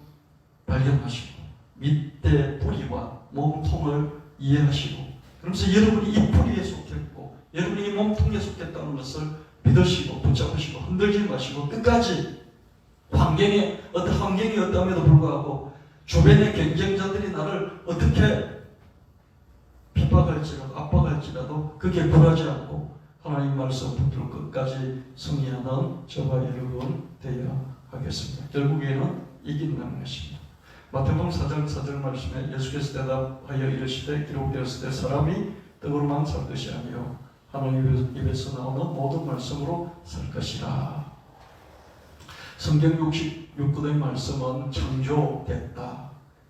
S1: 발견하시고 밑에 뿌리와 몸통을 이해하시고 그러면서 여러분이 이 뿌리에 속했고 여러분이 이 몸통에 속했다는 것을 믿으시고 붙잡으시고 흔들지 마시고 끝까지 어떤 환경이 어떠함에도 불구하고 주변의 경쟁자들이 나를 어떻게 핍박할지라도 압박할지라도 그게 굴하지 않고 하나님 말씀 붙들고 끝까지 승리하는 저와 여러분 되어야 하겠습니다. 결국에는 이긴다는 것입니다. 마태복음 4장 4절 말씀에 예수께서 대답하여 이르시되 기록되었을 때 사람이 떡으로만 살 것이 아니요 하나님 입에서 나오는 모든 말씀으로 살 것이라. 성경 66권의 말씀은 창조됐다.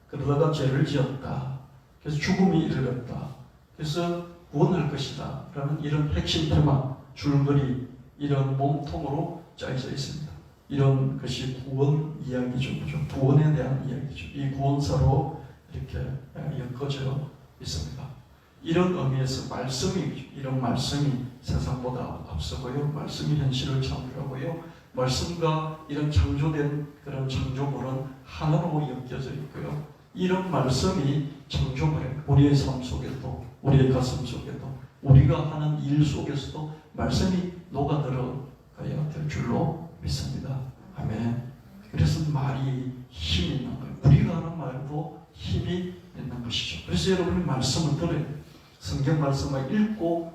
S1: 그러다가 죄를 지었다. 그래서 죽음이 이르렀다. 그래서 구원할 것이다. 라는 이런 핵심 테마, 줄거리, 이런 몸통으로 짜여져 있습니다. 이런 것이 구원 이야기죠. 구원에 대한 이야기죠. 이 구원사로 이렇게 엮어져 있습니다. 이런 의미에서 이런 말씀이 세상보다 앞서고요. 말씀이 현실을 창조하고요. 말씀과 이런 창조된 그런 창조물은 하나로 엮여져 있고요. 이런 말씀이 창조물에 우리의 삶 속에도, 우리의 가슴 속에도, 우리가 하는 일 속에서도 말씀이 녹아들어가야 될 줄로 믿습니다. 아멘. 그래서 말이 힘이 있는 거예요. 우리가 하는 말도 힘이 있는 것이죠. 그래서 여러분이 말씀을 들어요. 성경 말씀을 읽고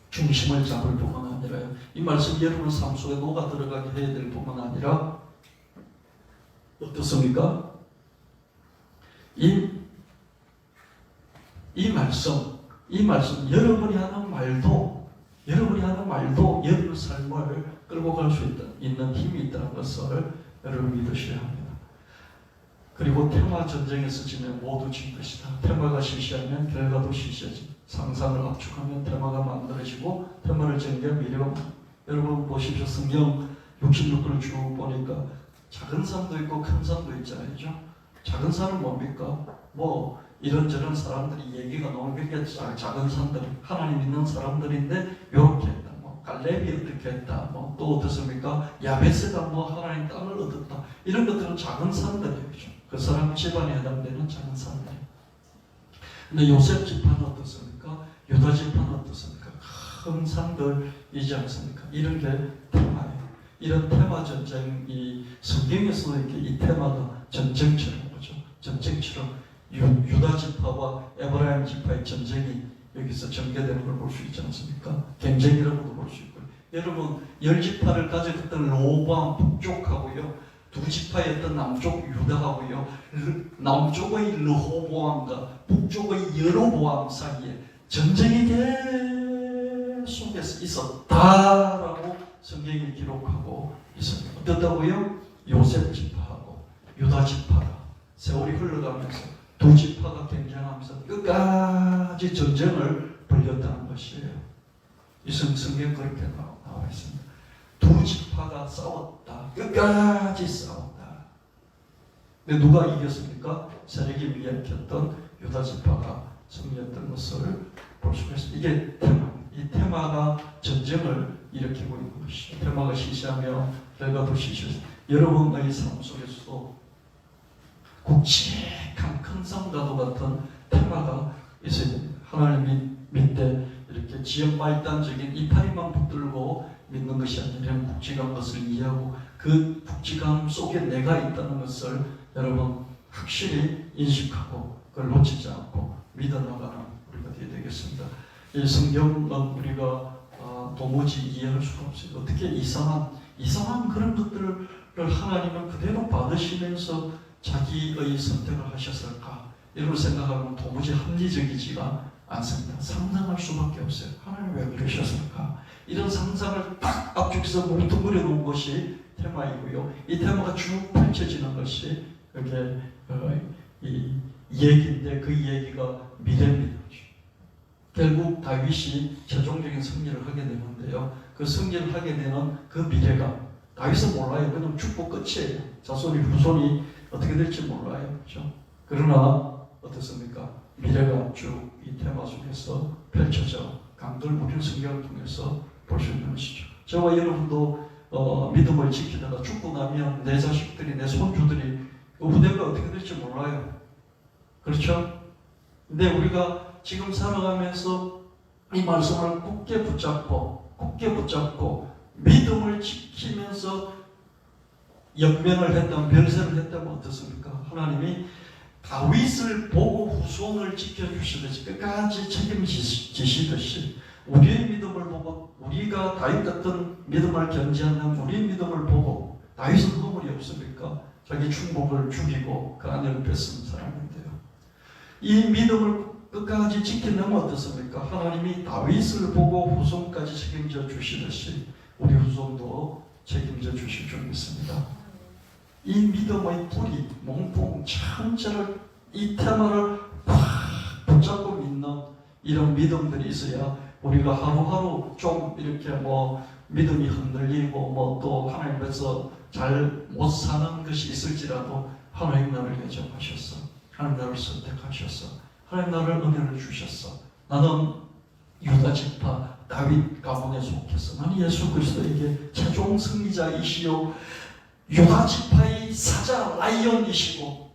S1: 중심을 잡을 뿐만 아니라 이 말씀이 여러분 삶 속에 녹아 들어가게 해야 될 뿐만 아니라 어떻습니까? 이 말씀 여러분이 하는 말도 여러분 삶을 끌고 갈 수 있는 힘이 있다는 것을 여러분 믿으셔야 합니다. 그리고 테마 전쟁에서 지면 모두 진 것이다. 테마가 시시하면 결과도 시시하지. 상상을 압축하면 테마가 만들어지고 테마를 전개한 미래가 여러분 보십시오. 성경 66권을 쭉 보니까 작은 산도 있고 큰 산도 있잖아요. 그죠? 작은 산은 뭡니까? 뭐 이런저런 사람들이 얘기가 너무 그게 작은 산들 하나님 믿는 사람들인데 요렇게 했다. 뭐 갈렙이 어떻게 했다. 뭐 또 어떻습니까? 야베스가 뭐 하나님 땅을 얻었다. 이런 것들은 작은 산들이에요. 그죠? 그 사람 집안에 해당되는 작은 산들. 근데 요셉 집안은 어떻습니까? 유다 집안은 어떻습니까? 큰 산들이지 않습니까? 이런 게 테마예요. 이런 테마 전쟁이 성경에서도 이렇게 이 테마가 전쟁처럼 거죠. 전쟁처럼 유다 지파와 에브라임 지파의 전쟁이 여기서 전개되는 걸 볼 수 있지 않습니까? 경쟁이라고도 볼 수 있고요. 여러분 10지파를 가졌던 로보암 북쪽하고요. 두 지파였던 남쪽 유다하고요. 남쪽의 르호보암과 북쪽의 여로보암 사이에 전쟁이 계속해서 있었다라고 성경이 기록하고 있습니다. 어떻다고요? 요셉 지파하고 유다 지파가 세월이 흘러가면서 두 지파가 경쟁하면서 끝까지 전쟁을 벌였다는 것이에요. 이 성경 그렇게 나와 있습니다. 두 지파가 싸웠다. 끝까지 싸웠다. 근데 누가 이겼습니까? 세력이 미약했던 유다 지파가 승리했던 것을 볼 수가 있습니다. 이게 테마. 이 테마가 전쟁을 일으키고 있는 것이죠. 테마가 시시하며 결과도 시시하죠. 여러분의 삶 속에서도 굵직한 큰 성과도 같은 테마가 있어야 됩니다. 하나님 믿되 이렇게 지역 말단적인 이파리만 붙들고 믿는 것이 아니라 굵직한 것을 이해하고 그 굵직함 속에 내가 있다는 것을 여러분 확실히 인식하고 그걸 놓치지 않고 믿어나가는 우리가 되어야 되겠습니다. 이 성경은 우리가 도무지 이해할 수가 없어요. 어떻게 이상한 그런 것들을 하나님은 그대로 받으시면서 자기의 선택을 하셨을까? 이런 생각하면 도무지 합리적이지가 않습니다. 상상할 수밖에 없어요. 하나님 왜 그러셨을까? 이런 상상을 딱 압축해서 뭉뚱그려 놓은 것이 테마이고요. 이 테마가 쭉 펼쳐지는 것이 그게 이 얘기인데 그 얘기가 미래입니다. 결국 다윗이 최종적인 승리를 하게 되는데요. 그 승리를 하게 되는 그 미래가 다윗은 몰라요. 그냥 죽고 끝이에요. 자손이 후손이 어떻게 될지 몰라요. 그렇죠? 그러나 어떻습니까? 미래가 쭉 이 테마 속에서 펼쳐져 강들 우리 성경을 통해서 볼 수 있는 것이죠. 저와 여러분도 믿음을 지키다가 죽고 나면 내 자식들이 내 손주들이 그 후대가 어떻게 될지 몰라요. 그렇죠? 근데 우리가 지금 살아가면서 이 말씀을 굳게 붙잡고 믿음을 지키면서 역명을 했다면 별세를 했다면 어떻습니까? 하나님이 다윗을 보고 후손을 지켜주시듯이 끝까지 책임지시듯이 우리의 믿음을 보고 우리가 다윗 같은 믿음을 견지하는 우리의 믿음을 보고 다윗은 허물이 없습니까? 자기 충복을 죽이고 그 아내를 뺏은 사람인데요. 이 믿음을 끝까지 지키려면 어떻습니까? 하나님이 다윗을 보고 후손까지 책임져 주시듯이 우리 후손도 책임져 주실 줄 믿습니다. 이 믿음의 뿌리, 몽통 천체를 이 테마를 확 붙잡고 믿는 이런 믿음들이 있어야 우리가 하루하루 좀 이렇게 믿음이 흔들리고 또 하나님께서 잘 못 사는 것이 있을지라도 하나님 나를 예정하셨어. 하나님 나를 선택하셨어. 하나님 나를 은혜를 주셨어. 나는 유다 지파 다윗 가문에 속해서 나는 예수 그리스도에게 최종 승리자이시요 유다 지파의 사자 라이언이시고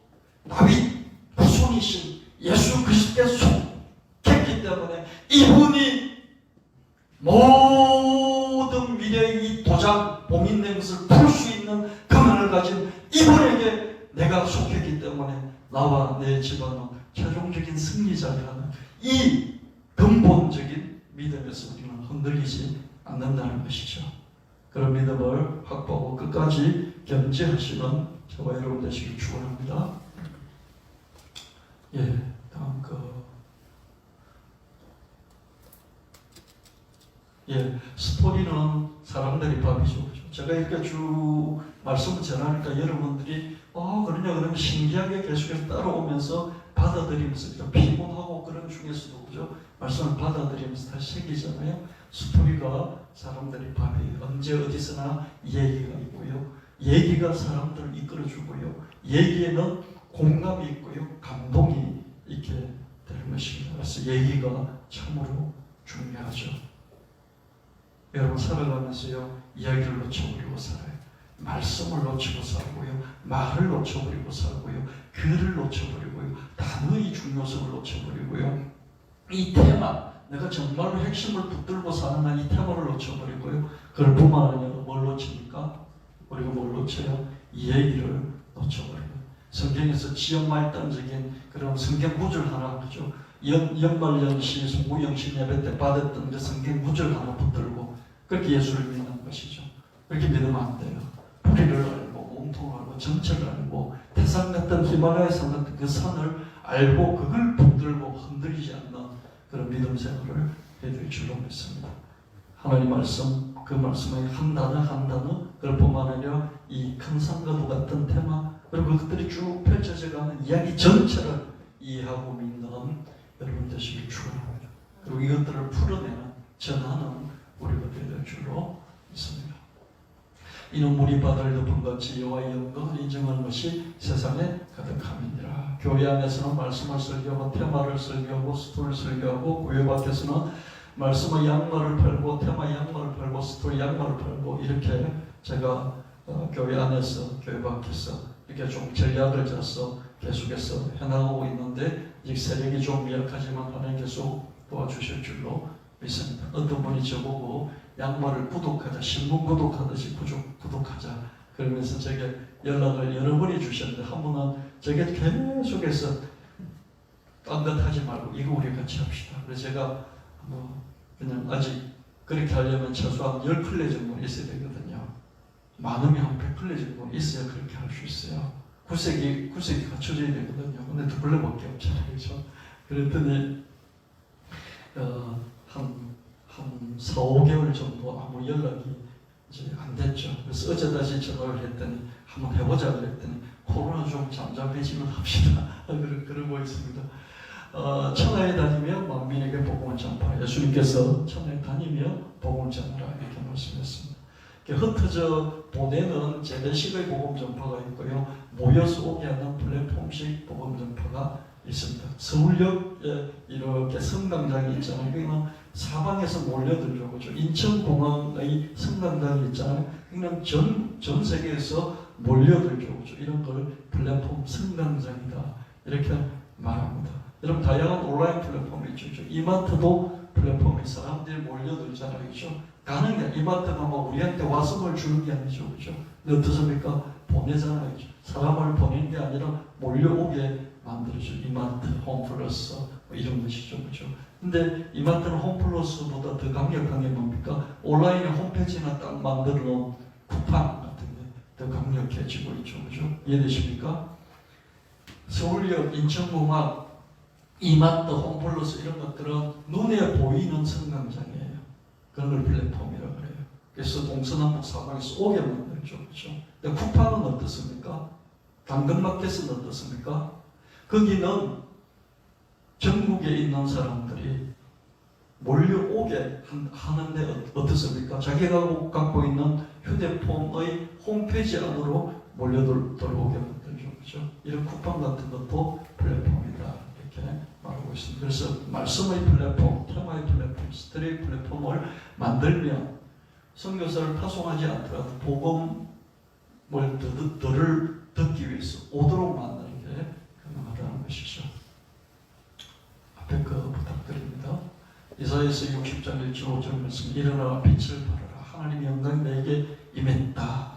S1: 다윗 후손이신 예수 그리스도께 속했기 때문에 이분이 모든 미래의 도장 봉인된 것을 풀 수 있는 권한을 가진 이분에게 내가 속했기 때문에 나와 내 집안은 최종적인 승리자라는 이 근본적인 믿음에서 우리는 흔들리지 않는다는 것이죠. 그런 믿음을 확보하고 끝까지 견지하시는 저와 여러분 되시길 축원합니다. 다음 스토리는 사람들이 밥이죠. 제가 이렇게 쭉 말씀을 전하니까 여러분들이 그러냐 그러면 신기하게 계속해서 따라오면서 받아들이면서 피곤하고 그런 중에서도 그죠? 말씀을 받아들이면서 다시 생기잖아요. 스토리가 사람들이 밥이 언제 어디서나 얘기가 있고요. 얘기가 사람들을 이끌어주고요. 얘기에는 공감이 있고요. 감동이 있게 되는 것입니다. 그래서 얘기가 참으로 중요하죠. 여러분 살아가면서요. 이야기를 놓쳐버리고 살아요. 말씀을 놓치고 살고요. 말을 놓쳐버리고 살고요. 글을 놓쳐버리고요. 단어의 중요성을 놓쳐버리고요. 이 테마, 내가 정말로 핵심을 붙들고 사는 한 이 테마를 놓쳐버리고요. 그걸 뿐만 아니라 뭘 놓칩니까? 우리가 뭘 놓쳐요? 이 얘기를 놓쳐버려요. 성경에서 지역말단적인 그런 성경 구절 하나 그죠? 연말연시, 송구영신 예배 때 받았던 그 성경 구절 하나 붙들고 그렇게 예수를 믿는 것이죠. 그렇게 믿으면 안 돼요. 뿌리를 알고 몸통을 알고 정체를 알고 태산 같은 히말라야 산 같은 그 산을 알고 그걸 붙들고 흔들리지 않는 그런 믿음 생활을 해드릴 줄로 믿습니다. 하나님 말씀, 그 말씀의 한 단어 한 단어 그럴 뿐만 아니라 이 큰 산과도 같은 테마 그리고 그것들이 쭉 펼쳐져가는 이야기 전체를 이해하고 믿는 여러분 되시길 축원합니다. 그리고 이것들을 풀어내는 전하는 우리가 되될 줄로 믿습니다. 이는 물이 바다를 덮은 같이 여호와의 영광을 인정하는 것이 세상에 가득함이니라. 교회 안에서는 말씀을 설교하고 테마를 설교하고 스토리를 설교하고 교회 밖에서는 말씀의 양말을 팔고 테마 양말을 팔고 스토리 양말을 팔고 이렇게 제가 교회 안에서 교회 밖에서 이렇게 좀 전략을 짜서 계속해서 해나가고 있는데 이 세력이 좀 미약하지만 하나님 계속 도와주실 줄로 믿습니다. 어떤 분이 저보고 양말을 구독하자, 신문 구독하듯이 구독하자 그러면서 제게 연락을 여러 번이 주셨는데 한 번은 제게 계속해서 딴 것 하지 말고 이거 우리 같이 합시다. 그래서 제가 그냥 아직 그렇게 하려면 최소한 10클레 정도는 있어야 되거든요. 많으면 한 100클레 정도 있어야 그렇게 할 수 있어요. 구색이 갖춰져야 되거든요. 근데 2클레밖에 없잖아요. 그렇죠? 그랬더니 한 4, 5개월 정도 아무 연락이 이제 안 됐죠. 그래서 어제 다시 전화를 했더니 한번 해보자 그랬더니 코로나 좀 잠잠해지면 합시다. 그러고 있습니다. 천하에 다니며 만민에게 복음을 전파하라. 예수님께서 천하에 다니며 복음을 전하라 이렇게 말씀했습니다. 흩어져 보내는 재래식의 복음 전파가 있고요. 모여서 오게 하는 플랫폼식 복음 전파가 있습니다. 서울역에 이렇게 성당장이 있잖아요. 여기는 사방에서 몰려들죠. 그렇죠? 인천공항의 성당장이 있잖아요. 여기는 전 세계에서 몰려들죠. 그렇죠? 이런 걸 플랫폼 성당장이다. 이렇게 말합니다. 여러분 다양한 온라인 플랫폼이 있죠. 이마트도 플랫폼이 사람들이 몰려들잖아요. 그렇죠? 가는 게 이마트가 뭐 우리한테 와서 뭘 주는 게 아니죠. 그렇죠? 근데 어떻습니까? 보내잖아요. 그렇죠? 사람을 보내는 게 아니라 몰려오게 만들어죠. 이마트, 홈플러스 뭐 이런 것이죠. 그렇죠? 근데 이마트는 홈플러스보다 더 강력한 게 뭡니까? 온라인에 홈페이지나 딱 만들어 놓은 쿠팡 같은 게 더 강력해지고 있죠. 그렇죠? 이해되십니까? 서울역, 인천공항, 이마트, 홈플러스 이런 것들은 눈에 보이는 성강장이에요. 그런 걸 플랫폼이라고 그래요. 그래서 동서남북 사방에서 오게 만들죠. 그렇죠? 근데 쿠팡은 어떻습니까? 당근마켓은 어떻습니까? 거기는 전국에 있는 사람들이 몰려오게 하는데 어떻습니까? 자기가 갖고 있는 휴대폰의 홈페이지 안으로 몰려들어오게 만들죠. 그렇죠? 이런 쿠팡 같은 것도 플랫폼이다. 이렇게 말하고 있습니다. 그래서 말씀의 플랫폼, 테마의 플랫폼, 스토리의 플랫폼을 만들면 선교사를 파송하지 않더라도 복음을 듣기 위해서 오도록 만드는 게 가능하다는 것이죠. 앞에 거 부탁드립니다. 이사야서 60장 1절 5절 말씀, 일어나 빛을 발하라. 하나님의 영광이 내게 임했다.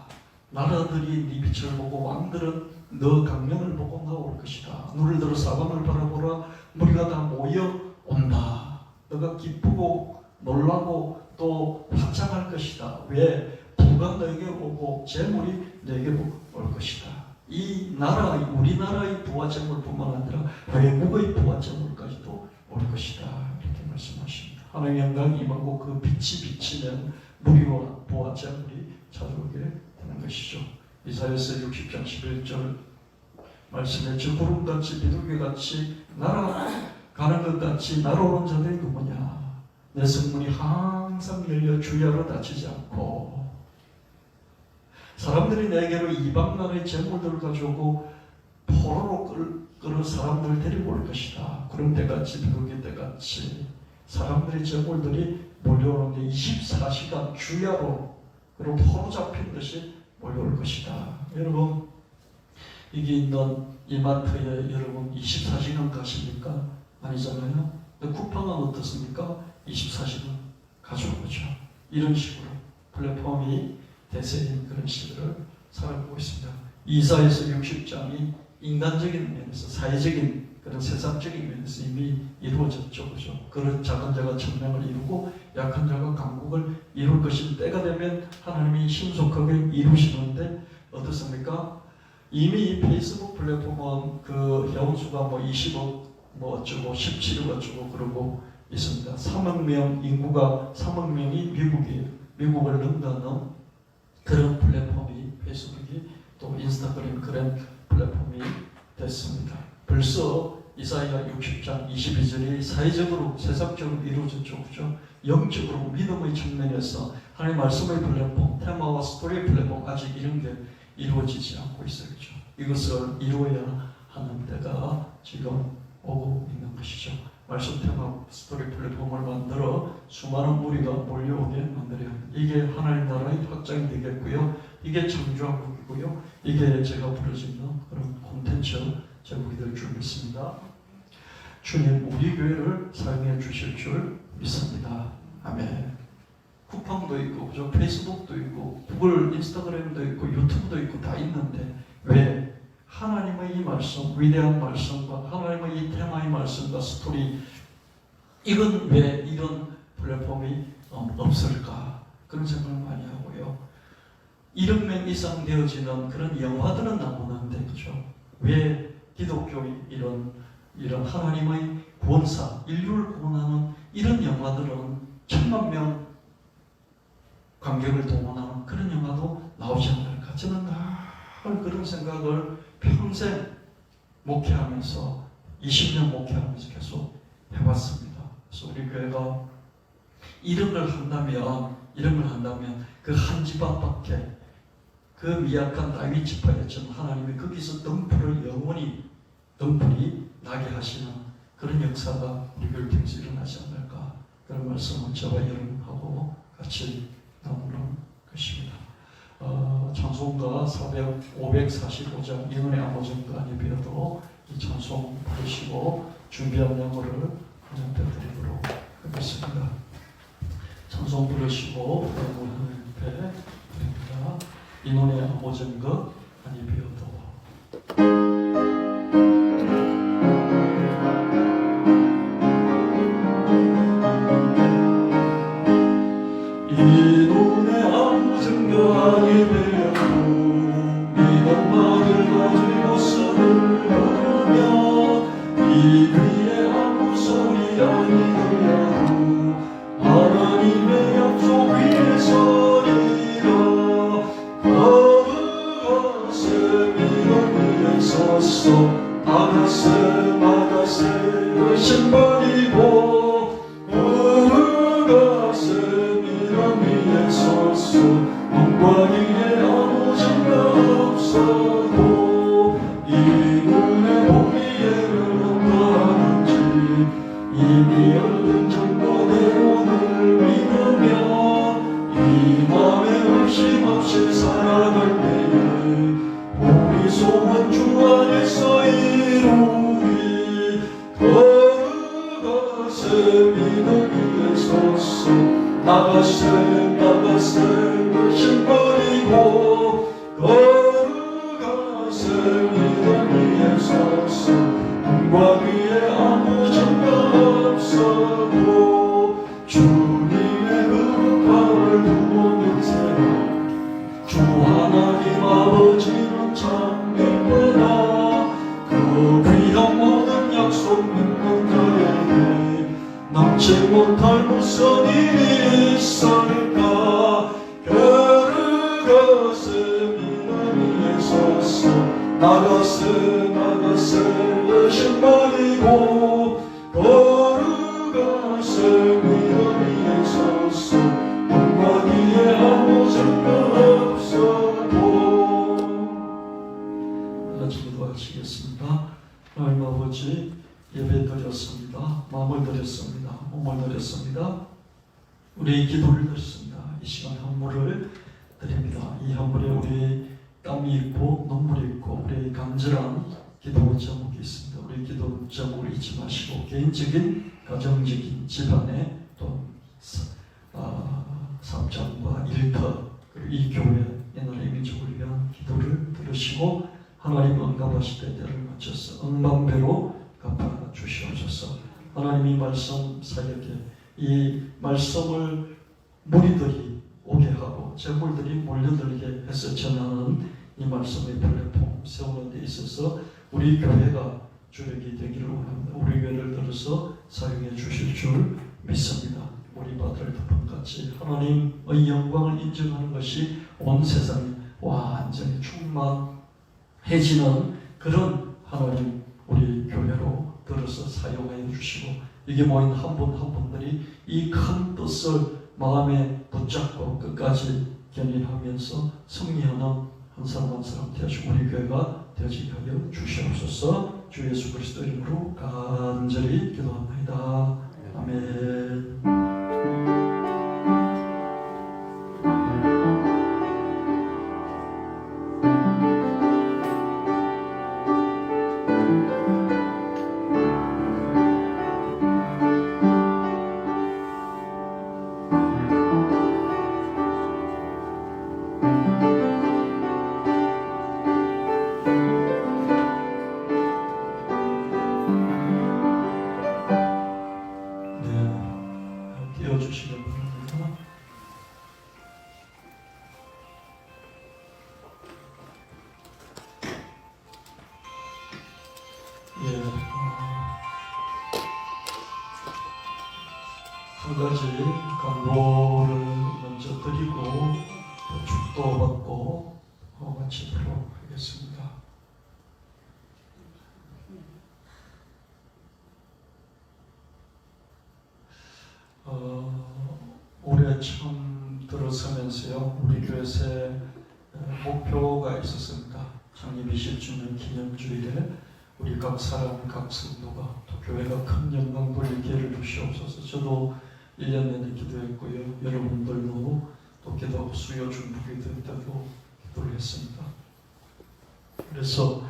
S1: 나라들이 네 빛을 보고 왕들은 너 강령을 보고 나올 것이다. 눈을 들어 사방을 바라보라. 무리가 다 모여 온다. 너가 기쁘고 놀라고 또 환장할 것이다. 왜? 부가 너에게 오고 재물이 너에게로 올 것이다. 이 나라, 우리나라의 부와 재물뿐만 아니라 외국의 부와 재물까지도 올 것이다. 이렇게 말씀하십니다. 하나님의 영광이 임하고 그 빛이 비치면 무리와 부와 재물이 찾아오게 되는 것이죠. 이사야서 60장 11절 말씀에 저 구름같이 비둘기같이 날아가는 것 같이 날아오는 자들이 누구냐? 내 성문이 항상 열려 주야로 닫히지 않고 사람들이 내게로 이방 나라의 재물들을 가져오고 포로로 끌어 사람들을 데리고 올 것이다. 구름대같이 비둘기대같이 사람들의 재물들이 몰려오는데 24시간 주야로 그리고 포로 잡힌 듯이 몰려올 것이다. 여러분 이게 있는 이마트에 여러분 24시간 가십니까? 아니잖아요. 근데 쿠팡은 어떻습니까? 24시간 가져오죠. 이런 식으로 플랫폼이 대세인 그런 시대를 살아가고 있습니다. 이사야서 60장이 인간적인 면에서 사회적인 그런 세상적인 면에서 이미 이루어졌죠. 그죠? 그런 작은 자가 천명을 이루고 약한 자가 강국을 이룰 것인 때가 되면 하나님이 신속하게 이루시는데 어떻습니까? 이미 이 페이스북 플랫폼은 그 회원수가 뭐 20억 뭐 어쩌고 17억 어쩌고 그러고 있습니다. 3억 명 인구가 3억 명이 미국이에요. 미국을 넘나는 그런 플랫폼이 페이스북이 또 인스타그램 그런 플랫폼이 됐습니다. 벌써 이사야 60장 22절이 사회적으로 세상적으로 이루어졌죠. 그죠? 영적으로 믿음의 측면에서 하나님 말씀의 플랫폼, 테마와 스토리의 플랫폼 아직 이런 게 이루어지지 않고 있어요. 그죠? 이것을 이루어야 하는 때가 지금 오고 있는 것이죠. 말씀 테마 스토리 플랫폼을 만들어 수많은 무리가 몰려오게 만들어야 합니다. 이게 하나님 나라의 확장이 되겠고요. 이게 창조한국이고요. 이게 제가 부르짖는 그런 콘텐츠 제국이 될 줄 믿습니다. 주님 우리 교회를 사용해 주실 줄 믿습니다. 아멘. 쿠팡도 있고 그죠? 페이스북도 있고 구글 인스타그램도 있고 유튜브도 있고 다 있는데 왜? 하나님의 이 말씀, 위대한 말씀과 하나님의 이 테마의 말씀과 스토리 이건 왜 이런 플랫폼이 없을까? 그런 생각을 많이 하고요. 1억 명 이상 되어지는 그런 영화들은 나오는데 그죠? 왜 기독교의 이런 하나님의 구원사, 인류를 구원하는 이런 영화들은 1000만 명 관객을 동원하는 그런 영화도 나오지 않을까? 저는 늘 그런 생각을 평생 목회하면서 20년 목회하면서 계속 해왔습니다. 그래서 우리 교회가 이런 걸 한다면 그 한 집 앞밖에 그 미약한 다윗 지파였지만 하나님이 거기서 등불이 나게 하시는 그런 역사가 우리 교회 통해서 일어나지 않을까 그런 말씀을 저와 여러분하고 같이 나누는 것입니다. 찬송가 545장 예언의 아버지가 예배도 이 찬송 부르시고 준비한 영어를 하나님 드리도록 하겠습니다. 찬송 부르시고 영어를 드립니다. 인원의 아버지가 예배도 이 눈에 보기에는 어떠한지 결심없이 살아갈 때에 우리 소원 주 안에서 이루리. 걸어가세 믿음 위에 섰어 나가세 의심 버리고 걸어가세 믿음 위에 섰어 꿈과 위에 아무 장벽 없어도 주님의 거룩함을 두고는 생각 주 하나님 아버지는 참 믿구나. 그 귀한 모든 약속 믿는 자에게 남지 못할 무슨 일이 있을까. 걸어가세 믿음 위에 섰어 나가세 의심 버리고 걸어가세 믿음 위에 섰어 꿈과 위에 아무 장벽 없어도. 같이 기도하시겠습니다. 하나님 아버지, 예배 드렸습니다. 마음을 드렸습니다. 몸을 드렸습니다. 우리의 기도를 드렸습니다. 이 시간 헌물을 드립니다. 이 헌물에 우리의 땀이 있고 눈물이 있고 우리의 간절한 기도 제목이 있습니다. 우리 기도 제목을 잊지 마시고 개인적인 가정적인 집안의 또 사업장과 일터 그리고 이 교회 이 나라의 민족을 위한 기도를 들으시고 하나님 응답하실 때 때를 맞춰서 응방배로 갚아 주시옵소서. 하나님 이 말씀 사역에 이 말씀을 무리들이 오게 하고 재물들이 몰려들게 해서 전하는 이 말씀의 플랫폼 세우는 데 있어서 우리 교회가 주력이 되기를 원합니다. 우리 교회를 들어서 사용해 주실 줄 믿습니다. 우리 아들 덕분같이 하나님의 영광을 인정하는 것이 온 세상에 완전히 충만해지는 그런 하나님 우리 교회로 들어서 사용해 주시고 이게 모인 한 분 한 분들이 이 큰 뜻을 마음에 붙잡고 끝까지 견인하면서 승리하는 한 사람 한 사람 되어주고 우리 교회가 되어지게 하여 주시옵소서. 주 예수 그리스도 이름으로 간절히 기도합니다. 아멘. 띄워주시기 바랍니다. 한 가지 간구를 먼저 드리고 또 축도받고 마치도록 하겠습니다. 올해 처음 들어서면서요 우리 교회 새 목표가 있었습니다. 창립 20주년 기념주일에 우리 각 사람 각 성도가 또 교회가 큰 영광 돌릴 기회를 주시옵소서. 저도 1년 내내 기도했고요. 여러분들도 또 기도 수요 중보기도 때도 기도를 했습니다. 그래서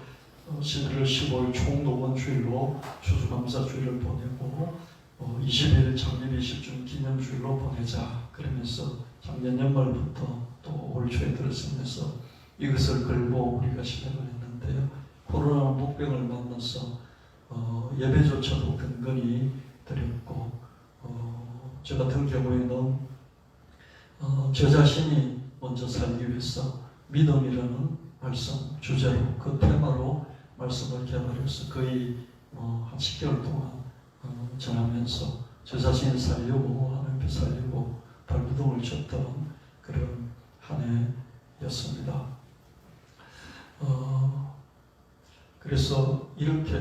S1: 11월 15일 총동원 주일로 추수감사주일을 보내고 20일 창립 20주년 기념주일로 보내자 그러면서 작년 연말부터 또 올 초에 들어서면서 이것을 걸고 우리가 시작을 했는데요. 코로나 목병을 만나서 예배조차도 근근히 드렸고 저 같은 경우에는 저 자신이 먼저 살기 위해서 믿음이라는 말씀 주제로 그 테마로 말씀을 개발해서 거의 한 10개월 동안 전하면서 저 자신이 살려고 하나님 앞에 살려고 발부동을 쳤던 그런 한 해였습니다. 그래서 이렇게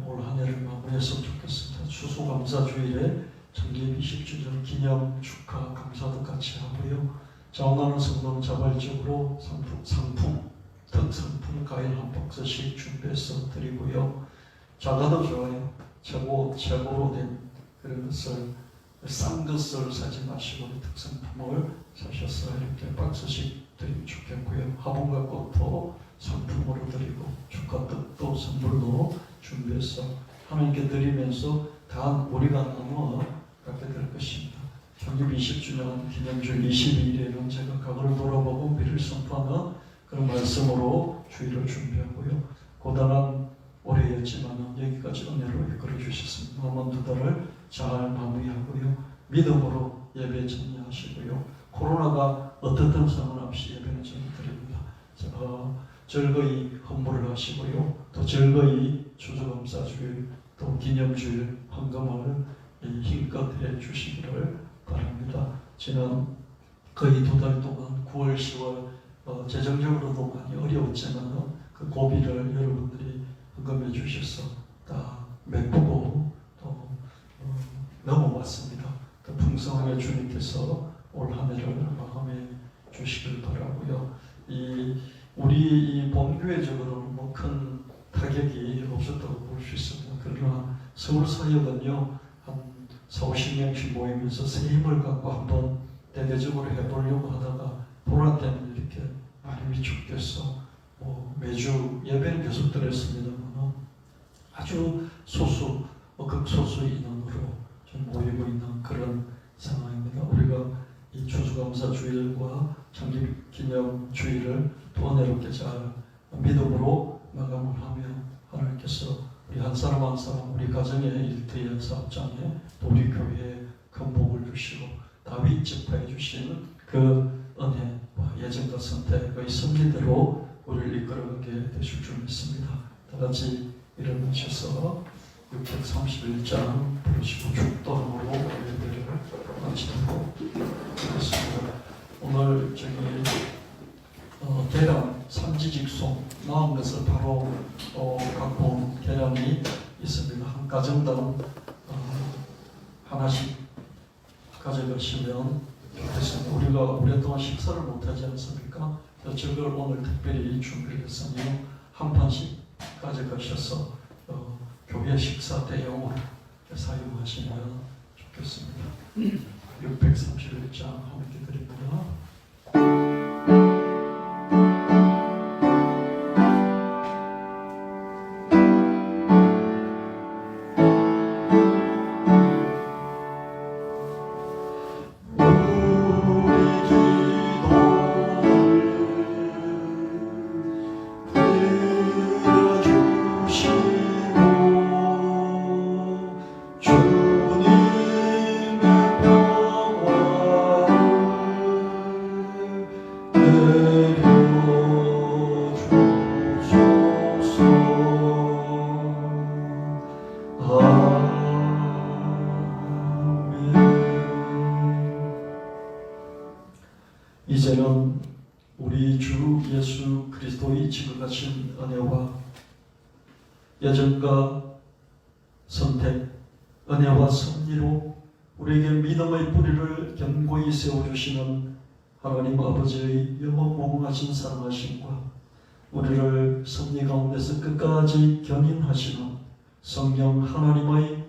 S1: 올 한 해를 마무리했으면 좋겠습니다. 추수감사주일에 창립 20주년 기념 축하 감사도 같이 하고요. 자원하는 성도는 자발적으로 특상품 과일 한 박스씩 준비해서 드리고요. 작아도 좋아요. 최고로 된 그런 것을 싼 것을 사지 마시고 특성품을 사셔서 이렇게 박스씩 드리면 좋겠고요. 화분과 꽃도 상품으로 드리고 축하떡도 선물로 준비해서 하나님께 드리면서 다 우리가 나누어 갖게 될 것입니다. 창립 20주년 기념주일 22일에는 제가 과거를 돌아보고 미래를 선포하는 그런 말씀으로 주일을 준비하고요. 고단한 올해였지만 여기까지 은혜로 이끌어 주셨습니다. 남은 두 달을 잘 마무리하고요. 믿음으로 예배 전이하시고요. 코로나가 어떻든 상관없이 예배는 전해드립니다. 즐거이 헌물을 하시고요. 또 즐거이 추수감사주일 또 기념주일 헌금을 힘껏 해 주시기를 바랍니다. 지난 거의 두 달 동안 9월, 10월 재정적으로도 많이 어려웠지만 그 고비를 여러분들이 헌금해 주셔서 다 메꾸고 또 넘어왔습니다. 또 풍성하게 주님께서 올 한 해를 마감해 주시길 바라고요. 우리 이 본교회적으로는 뭐 큰 타격이 없었다고 볼 수 있습니다. 그러나 서울 사역은요 한 40명씩 모이면서 새 힘을 갖고 한번 대대적으로 해보려고 하다가 코로나 때문에 이렇게 많이 위축돼서 매주 예배는 계속 드렸습니다만 아주 소수, 극소수 인원으로 좀 모이고 있는 그런 상황입니다. 우리가 이 추수감사 주일과 창립 기념 주일을 또 은혜롭게 잘 믿음으로 마감을 하며 하나님께서 우리 한 사람 한 사람 우리 가정의 일터의 사업장에 또 우리 교회에 큰 복을 주시고 다윗 지파해 주신 그 은혜와 예정과 선택의 섭리대로 우리를 이끌어가게 되실 줄 믿습니다. 다 같이 일어나셔서 631장 부르시고 축도함으로 예배를 마치도록 하겠습니다. 오늘 계란 삼지직송 나온 것을 바로 갖고 온 계란이 있습니다. 한 가정당 하나씩 가져가시면 좋겠습니다. 우리가 오랫동안 식사를 못하지 않습니까? 저걸 오늘 특별히 준비를 했으니 한 판씩 가져가셔서 교회 식사 대용으로 사용하시면 좋겠습니다. 631장 함께 드립니다. 이제는 우리 주 예수 그리스도의 지극하신 은혜와 여정과 선택, 은혜와 섭리로 우리에게 믿음의 뿌리를 견고히 세워주시는 하나님 아버지의 영원무궁하신 사랑하심과 우리를 섭리 가운데서 끝까지 견인하시는 성령 하나님의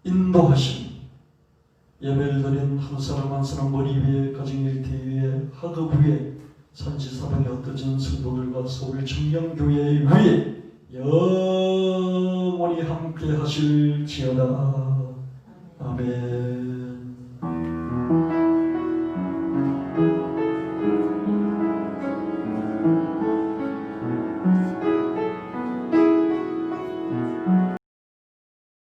S1: 인도하심, 예배를 드린 한 사람 한 사람 머리 위에 가정일 뒤에 학업 위에 산지사방에 흩어진 성도들과 서울 청량교회 위에 영원히 함께 하실지어다. 아멘.